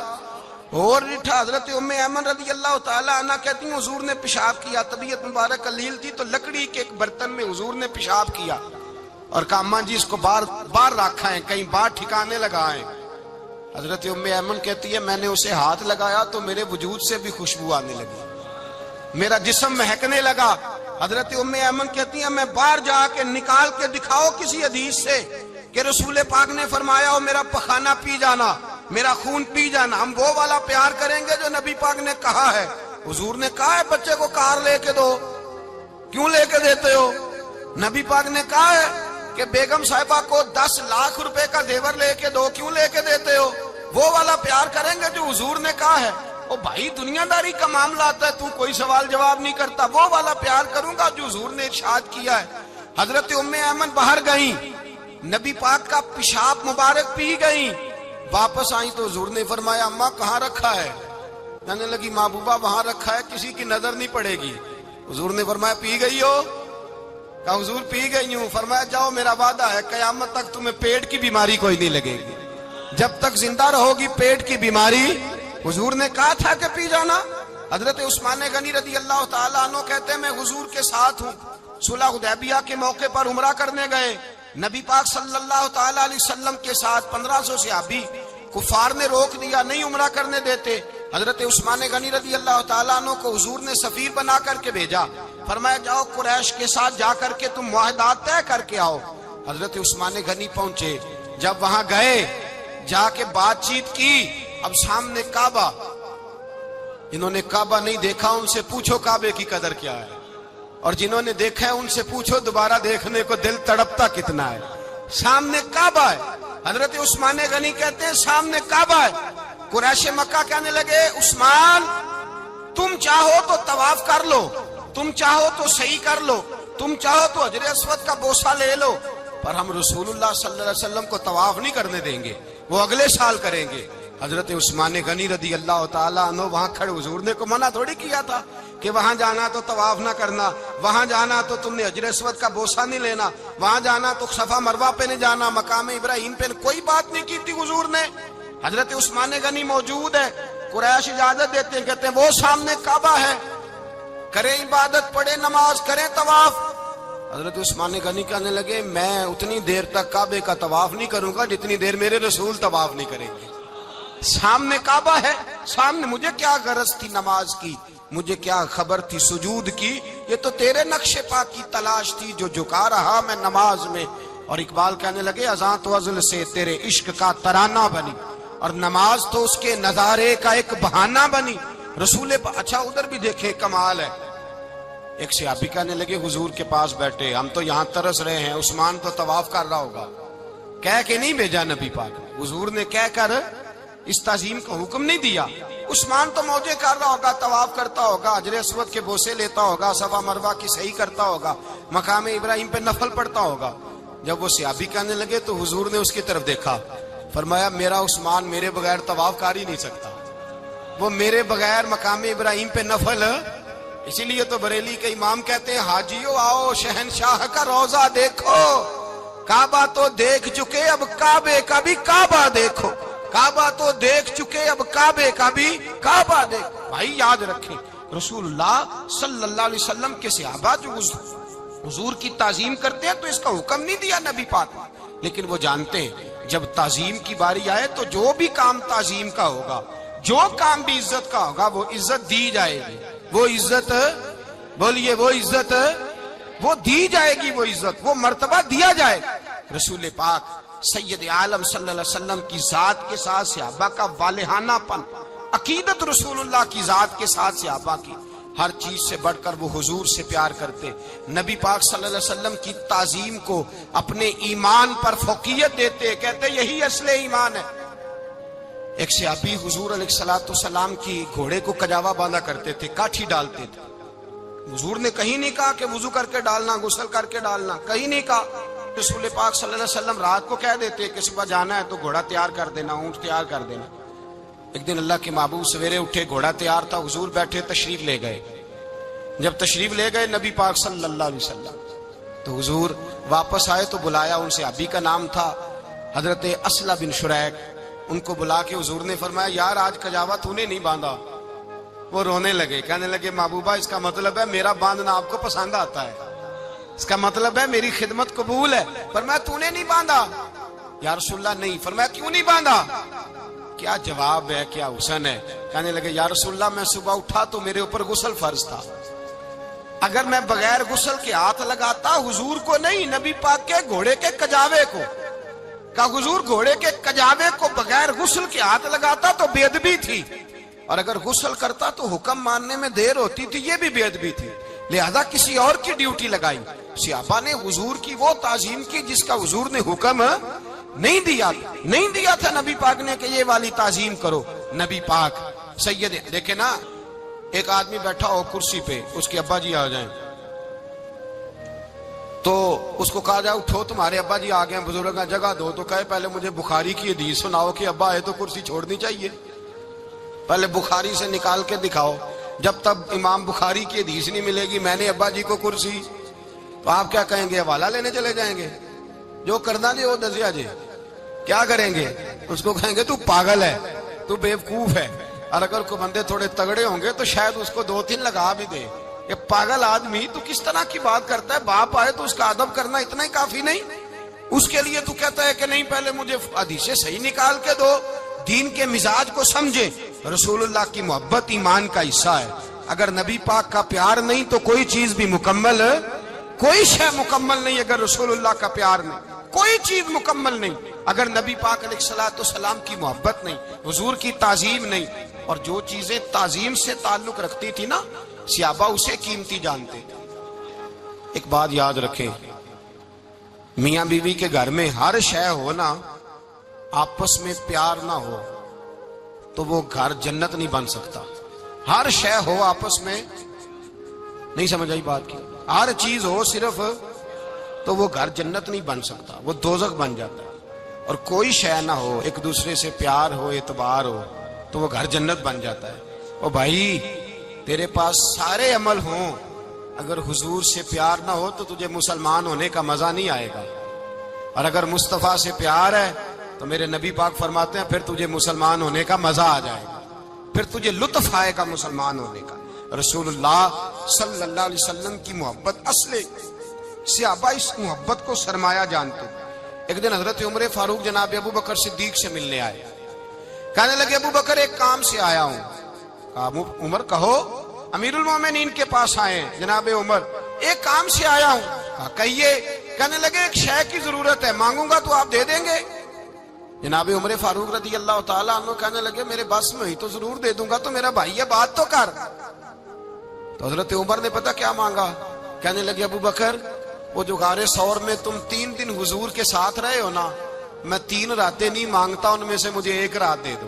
Speaker 1: اور لٹھا حضرت ام ایمن رضی اللہ تعالی عنہ کہتی ہیں حضور نے پیشاب کیا، طبیعت مبارک قلیل تھی تو لکڑی کے ایک برتن میں حضور نے پیشاب کیا اور کہا اماں جی اس کو باہر رکھا ہے، کہیں باہر ٹھکانے لگائیں۔ حضرت ام ایمن کہتی ہے میں نے اسے ہاتھ لگایا تو میرے وجود سے بھی خوشبو آنے لگی، میرا جسم مہکنے لگا۔ حضرت ام ایمن کہتی ہیں میں باہر جا کے نکال کے دکھاؤ کسی حدیث سے کہ رسول پاک نے فرمایا ہو میرا پخانہ پی جانا، میرا خون پی جانا، ہم وہ والا پیار کریں گے جو نبی پاک نے کہا ہے۔ حضور نے کہا ہے بچے کو کار لے کے دو، کیوں لے کے دیتے ہو؟ نبی پاک نے کہا ہے کہ بیگم صاحبہ کو 10 لاکھ روپے کا زیور لے کے دو، کیوں لے کے دیتے ہو؟ وہ والا پیار کریں گے جو حضور نے کہا ہے۔ او بھائی دنیا داری کا معاملہ آتا ہے، تو کوئی سوال جواب نہیں کرتا، وہ والا پیار کروں گا جو حضور نے ارشاد کیا ہے۔ حضرت ام ایمن باہر گئیں، نبی پاک کا پیشاب مبارک پی گئیں، واپس آئیں تو حضور نے فرمایا اماں کہاں رکھا ہے؟ کہنے لگی محبوبہ وہاں رکھا ہے، کسی کی نظر نہیں پڑے گی۔ حضور نے فرمایا پی گئی ہو؟ کہا حضور پی گئی ہوں۔ فرمایا جاؤ میرا وعدہ ہے قیامت تک تمہیں پیٹ کی بیماری کوئی نہیں لگے گی، جب تک زندہ رہو گی پیٹ کی بیماری۔ حضور نے کہا تھا کہ پی جانا۔ حضرت عثمان غنی رضی اللہ تعالیٰ عنہ کہتے ہیں میں حضور کے ساتھ ہوں، صلح حدیبیہ کے موقع پر عمرہ کرنے گئے، نبی پاک صلی اللہ تعالیٰ علیہ وسلم کے ساتھ 1500 صحابی، کفار نے روک دیا، نہیں عمرہ کرنے دیتے۔ حضرت عثمان غنی رضی اللہ تعالیٰ عنہ کو حضور نے سفیر بنا کر کے بھیجا، فرمایا جاؤ قریش کے ساتھ جا کر کے تم معاہدات طے کر کے آؤ۔ حضرت عثمان غنی پہنچے، جب وہاں گئے جا کے بات چیت کی، اب سامنے کعبہ، جنہوں نے کعبہ نہیں دیکھا ان سے پوچھو کعبے کی قدر کیا ہے، اور جنہوں نے دیکھا ہے ان سے پوچھو دوبارہ دیکھنے کو دل تڑپتا کتنا ہے۔ سامنے کعبہ ہے، حضرت عثمان غنی کہتے ہیں سامنے کعبہ ہے۔ قریش مکہ کہنے لگے عثمان تم چاہو تو طواف کر لو، تم چاہو تو صحیح کر لو، تم چاہو تو حجر اسود کا بوسہ لے لو، پر ہم رسول اللہ صلی اللہ علیہ وسلم کو طواف نہیں کرنے دیں گے، وہ اگلے سال کریں گے۔ حضرت عثمان غنی رضی اللہ تعالیٰ عنہ وہاں کھڑے، حضور نے کو منع تھوڑی کیا تھا کہ وہاں جانا تو طواف نہ کرنا، وہاں جانا تو تم نے حجر اسود کا بوسہ نہیں لینا، وہاں جانا تو صفا مروہ پہ نہیں جانا، مقام ابراہیم پہ کوئی بات نہیں کی تھی حضور نے۔ حضرت عثمان غنی موجود ہے، قریش اجازت دیتے ہیں، کہتے ہیں وہ سامنے کعبہ ہے، کریں عبادت، پڑھیں نماز، کریں طواف۔ حضرت عثمان غنی کہنے لگے میں اتنی دیر تک کعبے کا طواف نہیں کروں گا جتنی دیر میرے رسول طواف نہیں کریں گے۔ سامنے کعبہ ہے، سامنے، مجھے کیا غرض تھی نماز کی، مجھے کیا خبر تھی سجود کی، یہ تو تیرے نقش پاک کی تلاش تھی جو جھکا رہا میں نماز میں۔ اور اقبال کہنے لگے اذان تو ازل سے تیرے عشق کا ترانہ بنی، اور نماز تو اس کے نظارے کا ایک بہانہ بنی۔ رسول اچھا ادھر بھی دیکھیں کمال ہے، ایک صحابی کہنے لگے حضور کے پاس بیٹھے ہم تو یہاں ترس رہے ہیں، عثمان تو طواف کر رہا ہوگا، کہہ کے نہیں بھیجا نبی پاک، حضور نے کہہ کر اس تعظیم کا حکم نہیں دیا۔ عثمان تو موجے کر رہا ہوگا، طواف کرتا ہوگا، حجر اسود کے بوسے لیتا ہوگا، صفا مروہ کی صحیح کرتا ہوگا، مقام ابراہیم پہ نفل پڑھتا ہوگا۔ جب وہ صحابی کہنے لگے تو حضور نے اس کی طرف دیکھا، فرمایا میرا عثمان میرے بغیر طواف کر ہی نہیں سکتا، وہ میرے بغیر مقام ابراہیم پہ نفل۔ اسی لیے تو بریلی کے امام کہتے ہیں حاجیو آؤ شہنشاہ کا روضہ دیکھو، کعبہ تو دیکھ چکے اب کعبے کا بھی کعبہ دیکھو، کعبہ تو دیکھ چکے اب کعبے کا بھی کعبہ دیکھو۔ بھائی یاد رکھیں رسول اللہ صلی اللہ علیہ وسلم کے صحابہ جو حضور کی تعظیم کرتے ہیں تو اس کا حکم نہیں دیا نبی پاک، لیکن وہ جانتے ہیں جب تعظیم کی باری آئے تو جو بھی کام تعظیم کا ہوگا، جو کام بھی عزت کا ہوگا وہ عزت دی جائے گی، وہ عزت بولیے، وہ عزت وہ دی جائے گی، وہ عزت وہ مرتبہ دیا جائے گا۔ رسول پاک سید عالم صلی اللہ علیہ وسلم کی ذات کے ساتھ صحابہ کا والہانہ پن، عقیدت رسول اللہ کی ذات کے ساتھ صحابہ کی، ہر چیز سے بڑھ کر وہ حضور سے پیار کرتے، نبی پاک صلی اللہ علیہ وسلم کی تعظیم کو اپنے ایمان پر فوقیت دیتے، کہتے یہی اصل ایمان ہے۔ ایک صحابی حضور علیہ الصلوۃ والسلام کی گھوڑے کو کجاوا باندھا کرتے تھے، کاٹھی ڈالتے تھے، حضور نے کہیں نہیں کہا کہ وضو کر کے ڈالنا، غسل کر کے ڈالنا، کہیں نہیں کہا۔ رسول پاک صلی اللہ علیہ وسلم رات کو کہہ دیتے کہ صبح جانا ہے تو گھوڑا تیار کر دینا، اونٹ تیار کر دینا۔ ایک دن اللہ کے محبوب سویرے اٹھے، گھوڑا تیار تھا، حضور بیٹھے تشریف لے گئے۔ جب تشریف لے گئے نبی پاک صلی اللہ علیہ وسلم تو حضور واپس آئے تو بلایا، ان سے ابھی کا نام تھا حضرت اسلہ بن شریک، ان کو بلا کے حضور نے فرمایا یار آج کجاوا تو نے نہیں باندھا. وہ رونے لگے, کہنے لگے محبوبہ اس کا مطلب ہے میرا باندھنا آپ کو پسند آتا ہے, اس کا مطلب ہے میری خدمت قبول ہے. فرمایا تو نے نہیں باندھا؟ یا رسول اللہ نہیں. فرمایا کیوں نہیں باندھا؟ کیا جواب ہے, کیا حسن ہے. کہنے لگے یا رسول اللہ میں صبح اٹھا تو میرے اوپر غسل فرض تھا, اگر میں بغیر غسل کے ہاتھ لگاتا حضور کو نہیں نبی پاک کے گھوڑے کے کجاوے کو, کہ حضور گھوڑے کے کجاوے کو بغیر غسل کے ہاتھ لگاتا تو بے ادبی تھی, اور اگر غسل کرتا تو حکم ماننے میں دیر ہوتی تھی, یہ بھی بے ادبی تھی. لہذا کسی اور کی ڈیوٹی لگائی. صحابہ نے حضور کی وہ تعظیم کی جس کا حضور نے حکم نہیں دیا تھا نبی پاک نے کہ یہ والی تعظیم کرو. نبی پاک سید دیکھیں نا, ایک آدمی بیٹھا ہو کرسی پہ, اس کے ابا جی آ جائیں تو اس کو کہا جائے اٹھو تمہارے ابا جی آ گئے بزرگ جگہ دو, تو کہے پہلے مجھے بخاری کی حدیث سناؤ کہ ابا ہے تو کرسی چھوڑنی چاہیے, پہلے بخاری سے نکال کے دکھاؤ. جب تک امام بخاری کی حدیث نہیں ملے گی میں نے ابا جی کو کرسی, تو آپ کیا کہیں گے, حوالہ لینے چلے جائیں گے, جو کرنا جی وہ دسیا جی, کیا کریں گے, اس کو کہیں گے تو پاگل ہے, تو بیوقوف ہے. اور اگر کوئی بندے تھوڑے تگڑے ہوں گے تو شاید اس کو 2-3 لگا بھی دے, یہ پاگل آدمی تو کس طرح کی بات کرتا ہے, باپ آئے تو اس کا ادب کرنا اتنا ہی کافی نہیں, اس کے لیے تو کہتا ہے کہ نہیں پہلے مجھے حدیثیں صحیح نکال کے دو, دین کے مزاج کو سمجھے. رسول اللہ کی محبت ایمان کا حصہ ہے, اگر نبی پاک کا پیار نہیں تو کوئی چیز بھی مکمل, کوئی شے مکمل نہیں. اگر رسول اللہ کا پیار نہیں کوئی چیز مکمل نہیں, اگر نبی پاک علیہ الصلوۃ والسلام کی محبت نہیں, حضور کی تعظیم نہیں. اور جو چیزیں تعظیم سے تعلق رکھتی تھی نا صحابہ اسے قیمتی جانتے تھے. ایک بات یاد رکھیں, میاں بیوی کے گھر میں ہر شے ہو نا, آپس میں پیار نہ ہو تو وہ گھر جنت نہیں بن سکتا. ہر شے ہو آپس میں, نہیں سمجھ آئی بات کی, ہر چیز ہو صرف تو وہ گھر جنت نہیں بن سکتا, وہ دوزخ بن جاتا ہے. اور کوئی شے نہ ہو, ایک دوسرے سے پیار ہو, اعتبار ہو, تو وہ گھر جنت بن جاتا ہے. او بھائی تیرے پاس سارے عمل ہوں, اگر حضور سے پیار نہ ہو تو تجھے مسلمان ہونے کا مزہ نہیں آئے گا, اور اگر مصطفیٰ سے پیار ہے تو میرے نبی پاک فرماتے ہیں پھر تجھے مسلمان ہونے کا مزہ آ جائے گا, پھر تجھے لطف آئے گا مسلمان ہونے کا. رسول اللہ صلی اللہ علیہ وسلم کی محبت اصل, صحابہ اس محبت کو سرمایہ جانتے. ایک دن حضرت عمر فاروق جناب ابو بکر صدیق سے ملنے آئے, کہنے لگے ابو بکر ایک کام سے آیا ہوں. کہا عمر کہو. امیر المومنین کے پاس آئے جناب عمر, ایک کام سے آیا ہوں. کہا کہیے. کہنے لگے ایک شے کی ضرورت ہے, مانگوں گا تو آپ دے دیں گے؟ جناب عمر فاروق رضی اللہ تعالیٰ عنہ کہنے لگے میرے بس میں ہی تو ضرور دے دوں گا, تو میرا بھائی ہے بات تو کر. تو حضرت عمر نے پتہ کیا مانگا, کہنے لگے ابو بکر وہ جو غار ثور میں تم 3 دن حضور کے ساتھ رہے ہو نا, میں 3 راتیں نہیں مانگتا, ان میں سے مجھے 1 رات دے دو.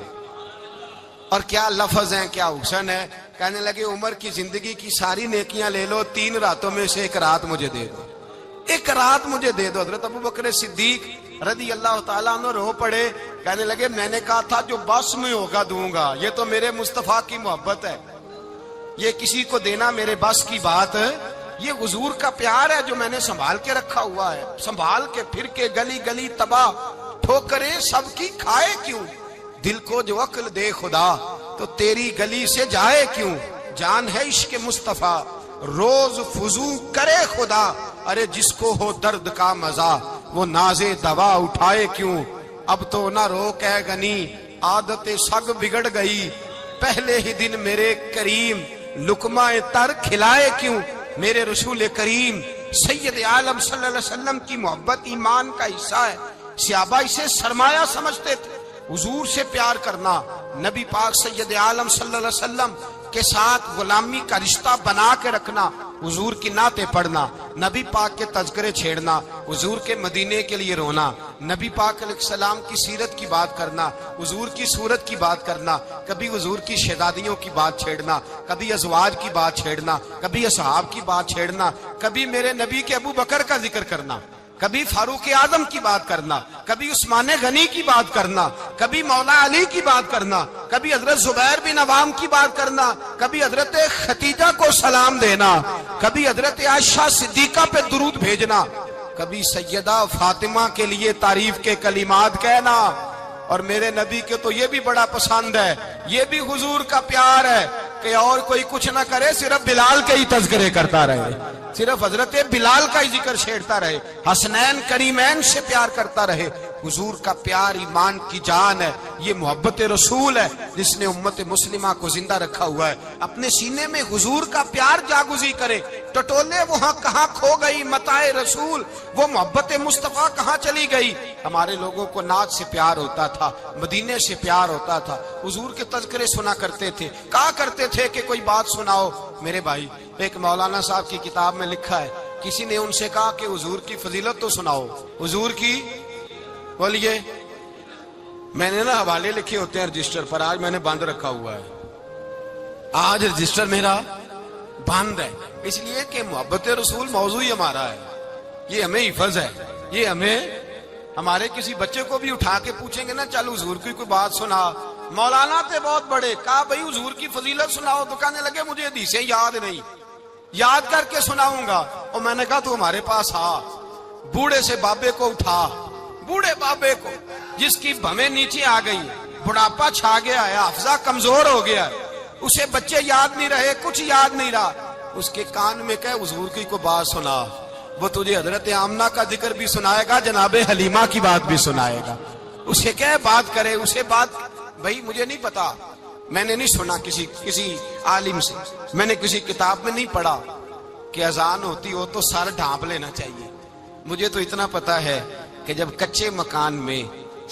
Speaker 1: اور کیا لفظ ہیں, کیا حسن ہے. کہنے لگے عمر کی زندگی کی ساری نیکیاں لے لو, 3 راتوں میں سے 1 رات مجھے دے دو, 1 رات مجھے دے دو. حضرت ابو بکر صدیق رضی اللہ تعالیٰ عنہ رو پڑے, کہنے لگے میں نے کہا تھا جو بس میں ہوگا دوں گا, یہ تو میرے مصطفیٰ کی محبت ہے, یہ کسی کو دینا میرے بس کی بات ہے, یہ حضور کا پیار ہے جو میں نے سنبھال کے رکھا ہوا ہے. سنبھال کے پھر کے گلی گلی تباہ, ٹھوکریں سب کی کھائے کیوں, دل کو جو عقل دے خدا تو تیری گلی سے جائے کیوں. جان ہے عشق مصطفیٰ روز فضو کرے خدا, ارے جس کو ہو درد کا مزہ وہ نازے دوا اٹھائے کیوں. اب تو نہ روک ہے غنی عادت سگ بگڑ گئی, پہلے ہی دن میرے کریم لقمہ تر کھلائے کیوں. میرے رسول کریم سید عالم صلی اللہ علیہ وسلم کی محبت ایمان کا حصہ ہے. صحابہ اسے سرمایہ سمجھتے تھے. حضور سے پیار کرنا, نبی پاک سید عالم صلی اللہ علیہ وسلم کے ساتھ غلامی کا رشتہ بنا کے رکھنا, حضور کی نعتیں پڑھنا, نبی پاک کے تذکرے چھیڑنا, حضور کے مدینے کے لیے رونا, نبی پاک علیہ السلام کی سیرت کی بات کرنا, حضور کی صورت کی بات کرنا, کبھی حضور کی شہزادیوں کی بات چھیڑنا, کبھی ازواج کی بات چھیڑنا, کبھی اصحاب کی بات چھیڑنا, کبھی میرے نبی کے ابو بکر کا ذکر کرنا, کبھی فاروق اعظم کی بات کرنا, کبھی عثمان غنی کی بات کرنا, کبھی مولا علی کی بات کرنا, کبھی حضرت زبیر بن عوام کی بات کرنا, کبھی حضرت خدیجہ کو سلام دینا, کبھی حضرت عائشہ صدیقہ پہ درود بھیجنا, کبھی سیدہ فاطمہ کے لیے تعریف کے کلمات کہنا, اور میرے نبی کے تو یہ بھی بڑا پسند ہے، یہ بھی حضور کا پیار ہے کہ اور کوئی کچھ نہ کرے، صرف بلال کے ہی تذکرے کرتا رہے، صرف حضرت بلال کا ہی ذکر چھیڑتا رہے، حسنین کریمین سے پیار کرتا رہے۔ حضور کا پیار ایمان کی جان ہے، یہ محبت رسول ہے جس نے امت مسلمہ کو زندہ رکھا ہوا ہے۔ اپنے سینے میں حضور کا پیار جاگزی کرے، ٹٹولے وہاں کہاں کھو گئی متاع رسول، وہ محبت مصطفیٰ کہاں چلی گئی۔ ہمارے لوگوں کو نعت سے پیار ہوتا تھا، مدینے سے پیار ہوتا تھا، حضور کے تذکرے سنا کرتے تھے، کہا کرتے تھے کہ کوئی بات سناؤ۔ میرے بھائی، ایک مولانا صاحب کی کتاب میں لکھا ہے، کسی نے ان سے کہا کہ حضور کی فضیلت تو سناؤ، حضور کی بولیے۔ میں نے نا حوالے لکھے ہوتے ہیں رجسٹر پر، آج میں نے بند رکھا ہوا ہے، آج رجسٹر میرا بند ہے، اس لیے کہ محبت رسول موضوع ہی ہمارا ہے، یہ ہمیں حفظ ہے، یہ ہمیں ہمارے کسی بچے کو بھی اٹھا کے پوچھیں گے نا چل حضور کی کوئی بات سنا، مولانا تھے بہت بڑے، کہا بھائی حضور کی فضیلت سناؤ، تو کہنے لگے مجھے حدیثیں یاد نہیں، یاد کر کے سناؤں گا۔ اور میں نے کہا تو ہمارے پاس آ، بوڑھے سے بابے کو اٹھا، بوڑھے بابے کو جس کی بھویں نیچے آ گئی، بڑھاپا چھا گیا ہے، حافظہ کمزور ہو گیا ہے، اسے بچے یاد نہیں رہے، کچھ یاد نہیں رہا، اس کے کان میں کہ حضور کی کو بات سنا، وہ تجھے حضرت آمنہ کا ذکر بھی سنائے گا، جناب حلیمہ کی بات بھی سنائے گا، اسے کہ بات کرے، اسے بات۔ بھائی مجھے نہیں پتا، میں نے نہیں سنا کسی عالم سے، میں نے کسی کتاب میں نہیں پڑھا کہ اذان ہوتی ہو تو سر ڈھانپ لینا چاہیے۔ مجھے تو اتنا پتا ہے کہ جب کچے مکان میں،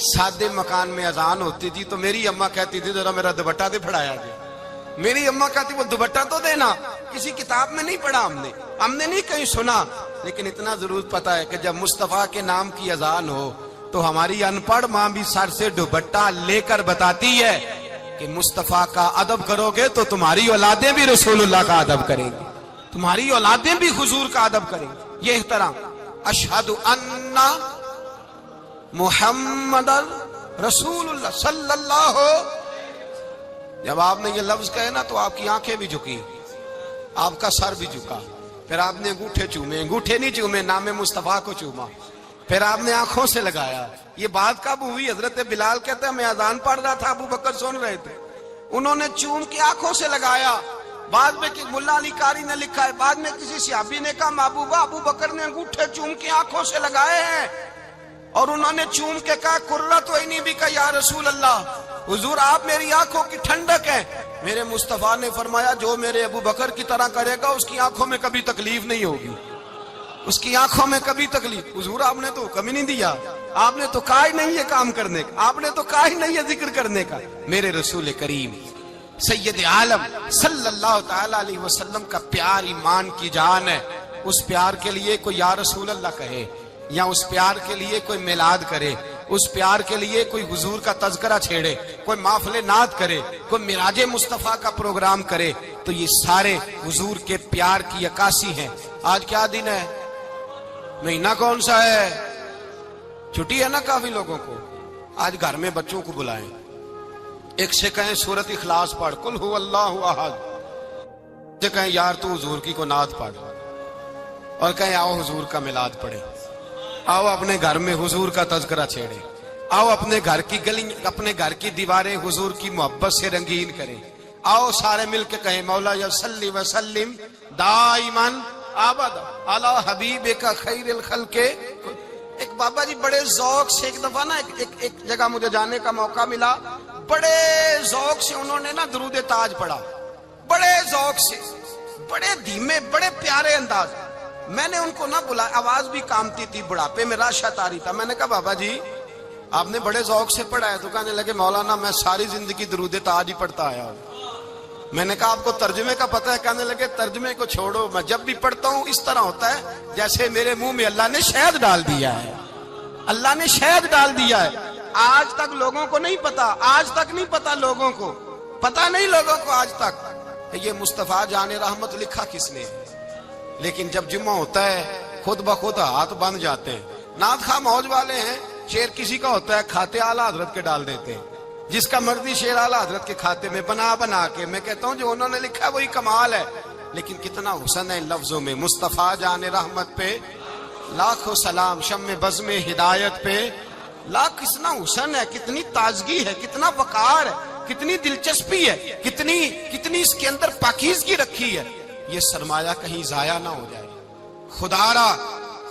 Speaker 1: سادے مکان میں اذان ہوتی تھی تو میری اماں کہتی تھی ذرا میرا دوپٹہ دے پھڑایا جائے، میری اماں کہتی وہ دوپٹہ تو دینا، کسی کتاب میں نہیں پڑھا ہم نے نہیں کہیں سنا، لیکن اتنا ضرور پتا ہے کہ جب مصطفیٰ کے نام کی اذان ہو تو ہماری ان پڑھ ماں بھی سر سے دوپٹہ لے کر بتاتی ہے کہ مصطفیٰ کا ادب کرو گے تو تمہاری اولادیں بھی رسول اللہ کا ادب کریں گی، تمہاری اولادیں بھی حضور کا ادب کریں گی۔ یہ احترام، اشہد ان محمد رسول اللہ صلی اللہ ہو، جب آپ نے یہ لفظ کہے نا تو آپ کی آنکھیں بھی جھکی، آپ کا سر بھی جھکا، پھر آپ نے انگوٹھے چومے، انگوٹھے نہیں چومے، نام مصطفیٰ کو چوما، پھر آپ نے آنکھوں سے لگایا۔ یہ بات کب ہوئی؟ حضرت بلال کہتے ہیں میں اذان پڑھ رہا تھا، ابو بکر سن رہے تھے، انہوں نے چوم کے آنکھوں سے لگایا۔ بعد میں کہ ملا علی قاری نے لکھا ہے، بعد میں کسی صحابی نے کہا محبوبہ ابو بکر نے انگوٹھے چوم کے آنکھوں سے لگائے ہیں، اور انہوں نے چوم کے کہا قرۃ عینی بک یا رسول اللہ، حضور آپ میری آنکھوں کی ٹھنڈک ہے۔ میرے مصطفیٰ نے فرمایا جو میرے ابو بکر کی طرح کرے گا اس کی آنکھوں میں کبھی تکلیف نہیں ہوگی، اس کی آنکھوں میں کبھی تکلیف۔ حضور آپ نے تو حکم ہی نہیں دیا، آپ نے تو کہا ہی نہیں یہ کام کرنے کا، آپ نے تو کہا ہی نہیں یہ ذکر کرنے کا۔ میرے رسول کریم سید عالم صلی اللہ تعالی علیہ وسلم کا پیار ایمان کی جان ہے، اس پیار کے لیے کوئی یا رسول اللہ کہے، یا اس پیار کے لیے کوئی میلاد کرے، اس پیار کے لیے کوئی حضور کا تذکرہ چھیڑے، کوئی محفل نعت کرے، کوئی معراج مصطفیٰ کا پروگرام کرے، تو یہ سارے حضور کے پیار کی عکاسی ہیں۔ آج کیا دن ہے؟ مہینہ کون سا ہے؟ چھٹی ہے نا کافی لوگوں کو، آج گھر میں بچوں کو بلائیں، ایک سے کہیں سورۃ اخلاص پڑھ، قل هو اللہ احد، سے کہیں یار تو حضور کی کو نعت پڑھ، اور کہیں آؤ حضور کا میلاد پڑھیں، آؤ اپنے گھر میں حضور کا تذکرہ چھیڑے، آؤ اپنے گھر کی گلی، اپنے گھر کی دیواریں حضور کی محبت سے رنگین کریں، آؤ سارے مل کے کہیں مولا یا صلی وسلم دائما ابدا علی حبیبک خیر الخلق۔ ایک بابا جی بڑے ذوق سے، ایک دفعہ نا ایک جگہ مجھے جانے کا موقع ملا، بڑے ذوق سے انہوں نے نا درود تاج پڑھا، بڑے ذوق سے، بڑے دھیمے، بڑے پیارے انداز۔ میں نے ان کو نہ بلایا، آواز بھی کامتی تھی، بڑھاپے میں راشت آ رہی تھا، میں نے کہا بابا جی آپ نے بڑے ذوق سے پڑھا ہے، تو کہنے لگے مولانا میں ساری زندگی درود تاج ہی پڑھتا آیا ہوں۔ میں نے کہا آپ کو ترجمے کا پتہ ہے؟ کہنے لگے ترجمے کو چھوڑو، میں جب بھی پڑھتا ہوں اس طرح ہوتا ہے جیسے میرے منہ میں اللہ نے شہد ڈال دیا ہے، اللہ نے شہد ڈال دیا ہے۔ آج تک لوگوں کو نہیں پتا، آج تک نہیں پتا لوگوں کو، پتا نہیں لوگوں کو آج تک یہ مصطفیٰ جان رحمت لکھا کس نے، لیکن جب جمعہ ہوتا ہے خود بخود ہاتھ بند جاتے ہیں۔ نعت خواہ موج والے ہیں، شعر کسی کا ہوتا ہے کھاتے اعلیٰ حضرت کے ڈال دیتے ہیں، جس کا مرضی شعر اعلیٰ حضرت کے کھاتے میں بنا کے۔ میں کہتا ہوں جو انہوں نے لکھا ہے وہی کمال ہے، لیکن کتنا حسن ہے ان لفظوں میں۔ مصطفیٰ جان رحمت پہ لاکھوں سلام، شم بزم ہدایت پہ لا کتنا حسن ہے، کتنی تازگی ہے، کتنا وقار ہے، کتنی دلچسپی ہے، کتنی اس کے اندر پاکیزگی رکھی ہے. یہ سرمایہ کہیں ضائع نہ ہو جائے.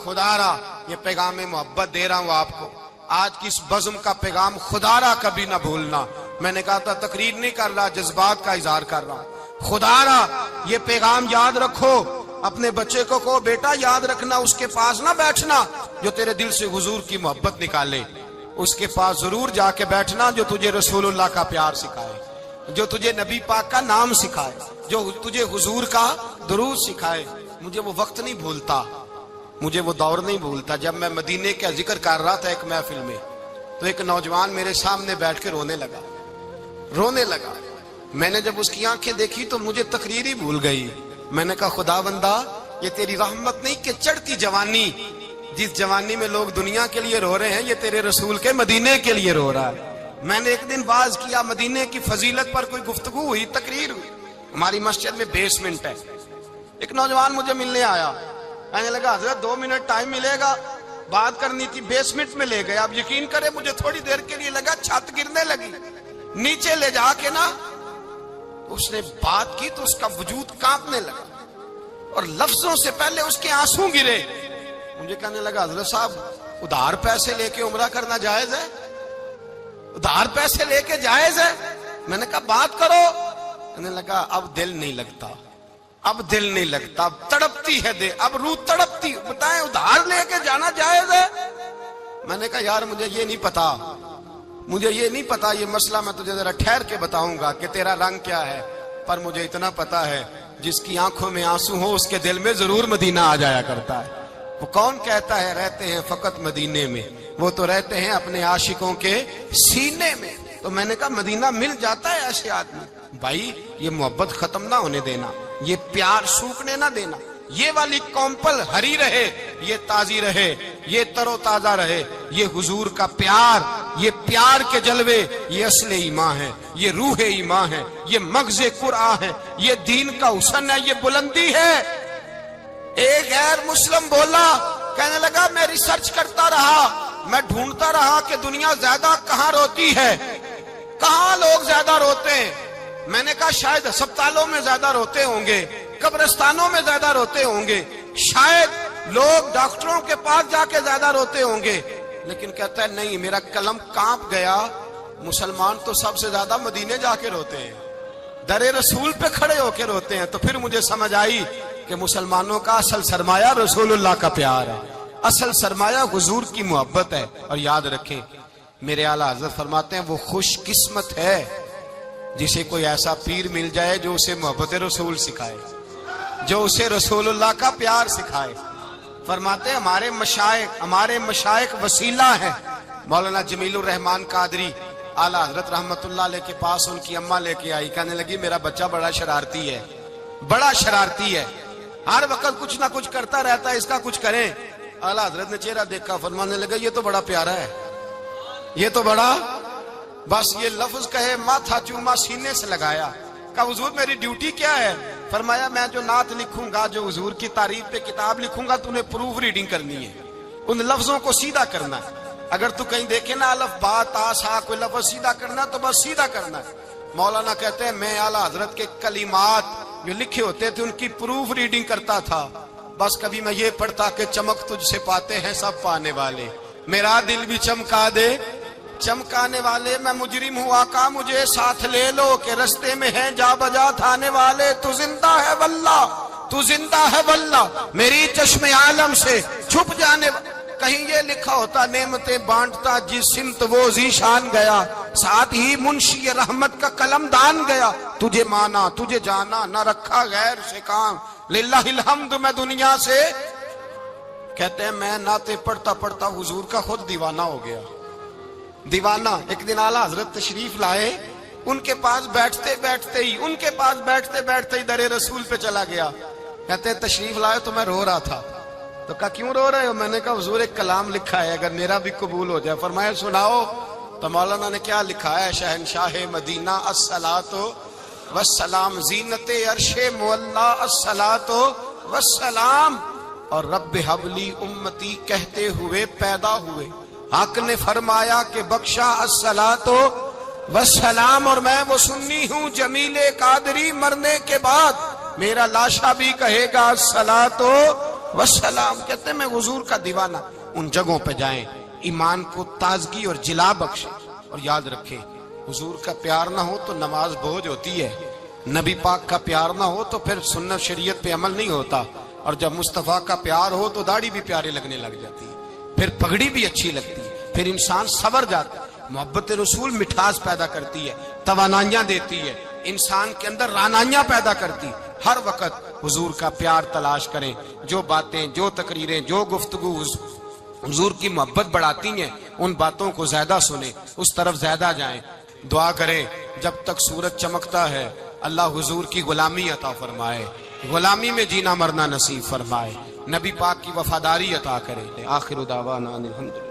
Speaker 1: خدا را یہ پیغام محبت دے رہا ہوں آپ کو. آج کی اس بزم کا پیغام خدا را کبھی نہ بھولنا. میں نے کہا تھا تقریر نہیں کر رہا، جذبات کا اظہار کر رہا ہوں. خدا را یہ پیغام یاد رکھو. اپنے بچے کو کہو بیٹا یاد رکھنا، اس کے پاس نہ بیٹھنا جو تیرے دل سے حضور کی محبت نکالے. اس کے پاس ضرور جا کے بیٹھنا جو تجھے رسول اللہ کا پیار سکھائے، جو تجھے نبی پاک کا نام سکھائے، جو تجھے حضور کا درود سکھائے. مجھے وہ وقت نہیں بھولتا، مجھے وہ دور نہیں بھولتا جب میں مدینے کا ذکر کر رہا تھا ایک محفل میں، تو ایک نوجوان میرے سامنے بیٹھ کے رونے لگا. میں نے جب اس کی آنکھیں دیکھی تو مجھے تقریر ہی بھول گئی. میں نے کہا خدا بندہ یہ تیری رحمت نہیں کہ چڑھتی جوانی، جس جوانی میں لوگ دنیا کے لیے رو رہے ہیں، یہ تیرے رسول کے مدینے کے لیے رو رہا ہے. میں نے ایک دن باز کیا، مدینے کی فضیلت پر کوئی گفتگو ہوئی، تقریر ہوئی. ہماری مسجد میں بیسمنٹ ہے. ایک نوجوان مجھے ملنے آیا، کہنے لگا حضرت 2 منٹ ٹائم ملے گا، بات کرنی تھی. بیسمنٹ میں لے گئے. آپ یقین کریں مجھے تھوڑی دیر کے لیے لگا چھت گرنے لگی. نیچے لے جا کے نا اس نے بات کی تو اس کا وجود کانپنے لگا اور لفظوں سے پہلے اس کے آنسو گرے. مجھے کہنے لگا حضرت صاحب ادھار پیسے لے کے عمرہ کرنا جائز ہے؟ ادھار پیسے لے کے جائز ہے؟ میں نے کہا بات کرو. کہنے لگا اب دل نہیں لگتا، اب دل نہیں لگتا، اب تڑپتی ہے دل، اب روح تڑپتی. بتائیں ادھار لے کے جانا جائز ہے؟ میں نے کہا یار مجھے یہ نہیں پتا یہ مسئلہ میں تجھے ذرا ٹھہر کے بتاؤں گا کہ تیرا رنگ کیا ہے. پر مجھے اتنا پتا ہے جس کی آنکھوں میں آنسو ہو اس کے دل میں ضرور مدینہ آ جایا کرتا ہے. وہ کون کہتا ہے رہتے ہیں فقط مدینے میں؟ وہ تو رہتے ہیں اپنے عاشقوں کے سینے میں. تو میں نے کہا مدینہ مل جاتا ہے ایسے آدمی. بھائی یہ محبت ختم نہ ہونے دینا، یہ پیار سوکھنے نہ دینا. یہ والی کومپل ہری رہے، یہ تازی رہے، یہ تر و تازہ رہے. یہ حضور کا پیار، یہ پیار کے جلوے، یہ اصل ایمان ہے، یہ روح ایمان ہے، یہ مغز قرآن ہے، یہ دین کا حسن ہے، یہ بلندی ہے. ایک غیر مسلم بولا، کہنے لگا میں ریسرچ کرتا رہا، میں ڈھونڈتا رہا کہ دنیا زیادہ کہاں روتی ہے، کہاں لوگ زیادہ روتے ہیں. میں نے کہا شاید ہسپتالوں میں زیادہ روتے ہوں گے، قبرستانوں میں زیادہ روتے ہوں گے، شاید لوگ ڈاکٹروں کے پاس جا کے زیادہ روتے ہوں گے. لیکن کہتا ہے نہیں، میرا قلم کانپ گیا. مسلمان تو سب سے زیادہ مدینے جا کے روتے ہیں، در رسول پہ کھڑے ہو کے روتے ہیں. تو پھر مجھے سمجھ آئی کہ مسلمانوں کا اصل سرمایہ رسول اللہ کا پیار ہے، اصل سرمایہ حضور کی محبت ہے. اور یاد رکھیں میرے اعلیٰ حضرت فرماتے ہیں وہ خوش قسمت ہے جسے کوئی ایسا پیر مل جائے جو اسے محبت رسول سکھائے، جو اسے رسول اللہ کا پیار سکھائے. فرماتے ہیں ہمارے مشائخ وسیلہ ہیں. مولانا جمیل الرحمان قادری اعلیٰ حضرت رحمت اللہ علیہ کے پاس ان کی اماں لے کے آئی. کہنے لگی میرا بچہ بڑا شرارتی ہے، ہر وقت کچھ نہ کچھ کرتا رہتا ہے، اس کا کچھ کریں. اعلیٰ حضرت نے چہرہ دیکھا، فرمانے لگا یہ تو بڑا پیارا ہے، یہ تو بڑا، بس یہ لفظ کہے ماتھا چوما سینے سے لگایا. کہا حضور میری ڈیوٹی کیا ہے؟ فرمایا میں جو نعت لکھوں گا، جو حضور کی تعریف پہ کتاب لکھوں گا، تو انہیں پروف ریڈنگ کرنی ہے، ان لفظوں کو سیدھا کرنا ہے. اگر تو کہیں دیکھے نا الف با تا سا کوئی لفظ سیدھا کرنا تو بس سیدھا کرنا ہے. مولانا کہتے ہیں میں اعلیٰ حضرت کے کلمات جو لکھے ہوتے تھے ان کی پروف ریڈنگ کرتا تھا. بس کبھی میں یہ پڑھتا کہ چمک تجھ سے پاتے ہیں سب پانے والے، میرا دل بھی چمکا دے چمکانے والے. میں مجرم ہوں آقا مجھے ساتھ لے لو کہ رستے میں ہیں جا بجا تھانے والے. تو زندہ ہے واللہ، تو زندہ ہے واللہ، میری چشم عالم سے چھپ جانے. کہیں یہ لکھا ہوتا نعمتیں بانٹتا جس سمت وہ ذیشان گیا، ساتھ ہی منشی رحمت کا قلم دان گیا. تجھے مانا تجھے جانا نہ رکھا غیر سے کام، للہ الحمد میں دنیا سے. کہتے ہیں میں نعتیں پڑھتا پڑھتا حضور کا خود دیوانہ ہو گیا. دیوانہ. ایک دن اعلیٰ حضرت تشریف لائے، ان کے پاس بیٹھتے بیٹھتے ہی در رسول پہ چلا گیا. کہتے ہیں تشریف لائے تو میں رو رہا تھا. تو کہا کیوں رو رہے ہو؟ میں نے کہا حضور ایک کلام لکھا ہے اگر میرا بھی قبول ہو جائے. فرمایا سناؤ. تو مولانا نے کیا لکھا ہے؟ شہنشاہ مدینہ الصلاۃ والسلام، زینت عرش مولا الصلاۃ والسلام، اور رب حبلی امتی کہتے ہوئے پیدا ہوئے. حق نے فرمایا کہ بخشا الصلاۃ والسلام، اور میں وہ سنی ہوں جمیل قادری مرنے کے بعد میرا لاشا بھی کہے گا الصلاۃ والسلام۔ کہتے ہیں میں حضور کا دیوانہ۔ ان جگہوں پہ جائیں، ایمان کو تازگی اور جلا بخشے، اور یاد رکھیں حضور کا پیار نہ ہو تو نماز بوجھ ہوتی ہے، نبی پاک کا پیار نہ ہو تو پھر سنت شریعت پہ عمل نہیں ہوتا، اور جب مصطفیٰ کا پیار ہو تو داڑھی بھی پیارے لگنے لگ جاتی ہے، پھر پگڑی بھی اچھی لگتی ہے، پھر انسان سنور جاتا ہے۔ محبت رسول مٹھاس پیدا کرتی ہے، توانائیاں دیتی ہے، انسان کے اندر رانائیاں پیدا کرتی۔ ہر وقت حضور کا پیار تلاش کریں، جو باتیں، جو تقریریں، جو گفتگو حضور کی محبت بڑھاتی ہیں ان باتوں کو زیادہ سنیں، اس طرف زیادہ جائیں۔ دعا کریں جب تک سورج چمکتا ہے اللہ حضور کی غلامی عطا فرمائے، غلامی میں جینا مرنا نصیب فرمائے، نبی پاک کی وفاداری عطا کرے۔ آخر دعوانا الحمدللہ۔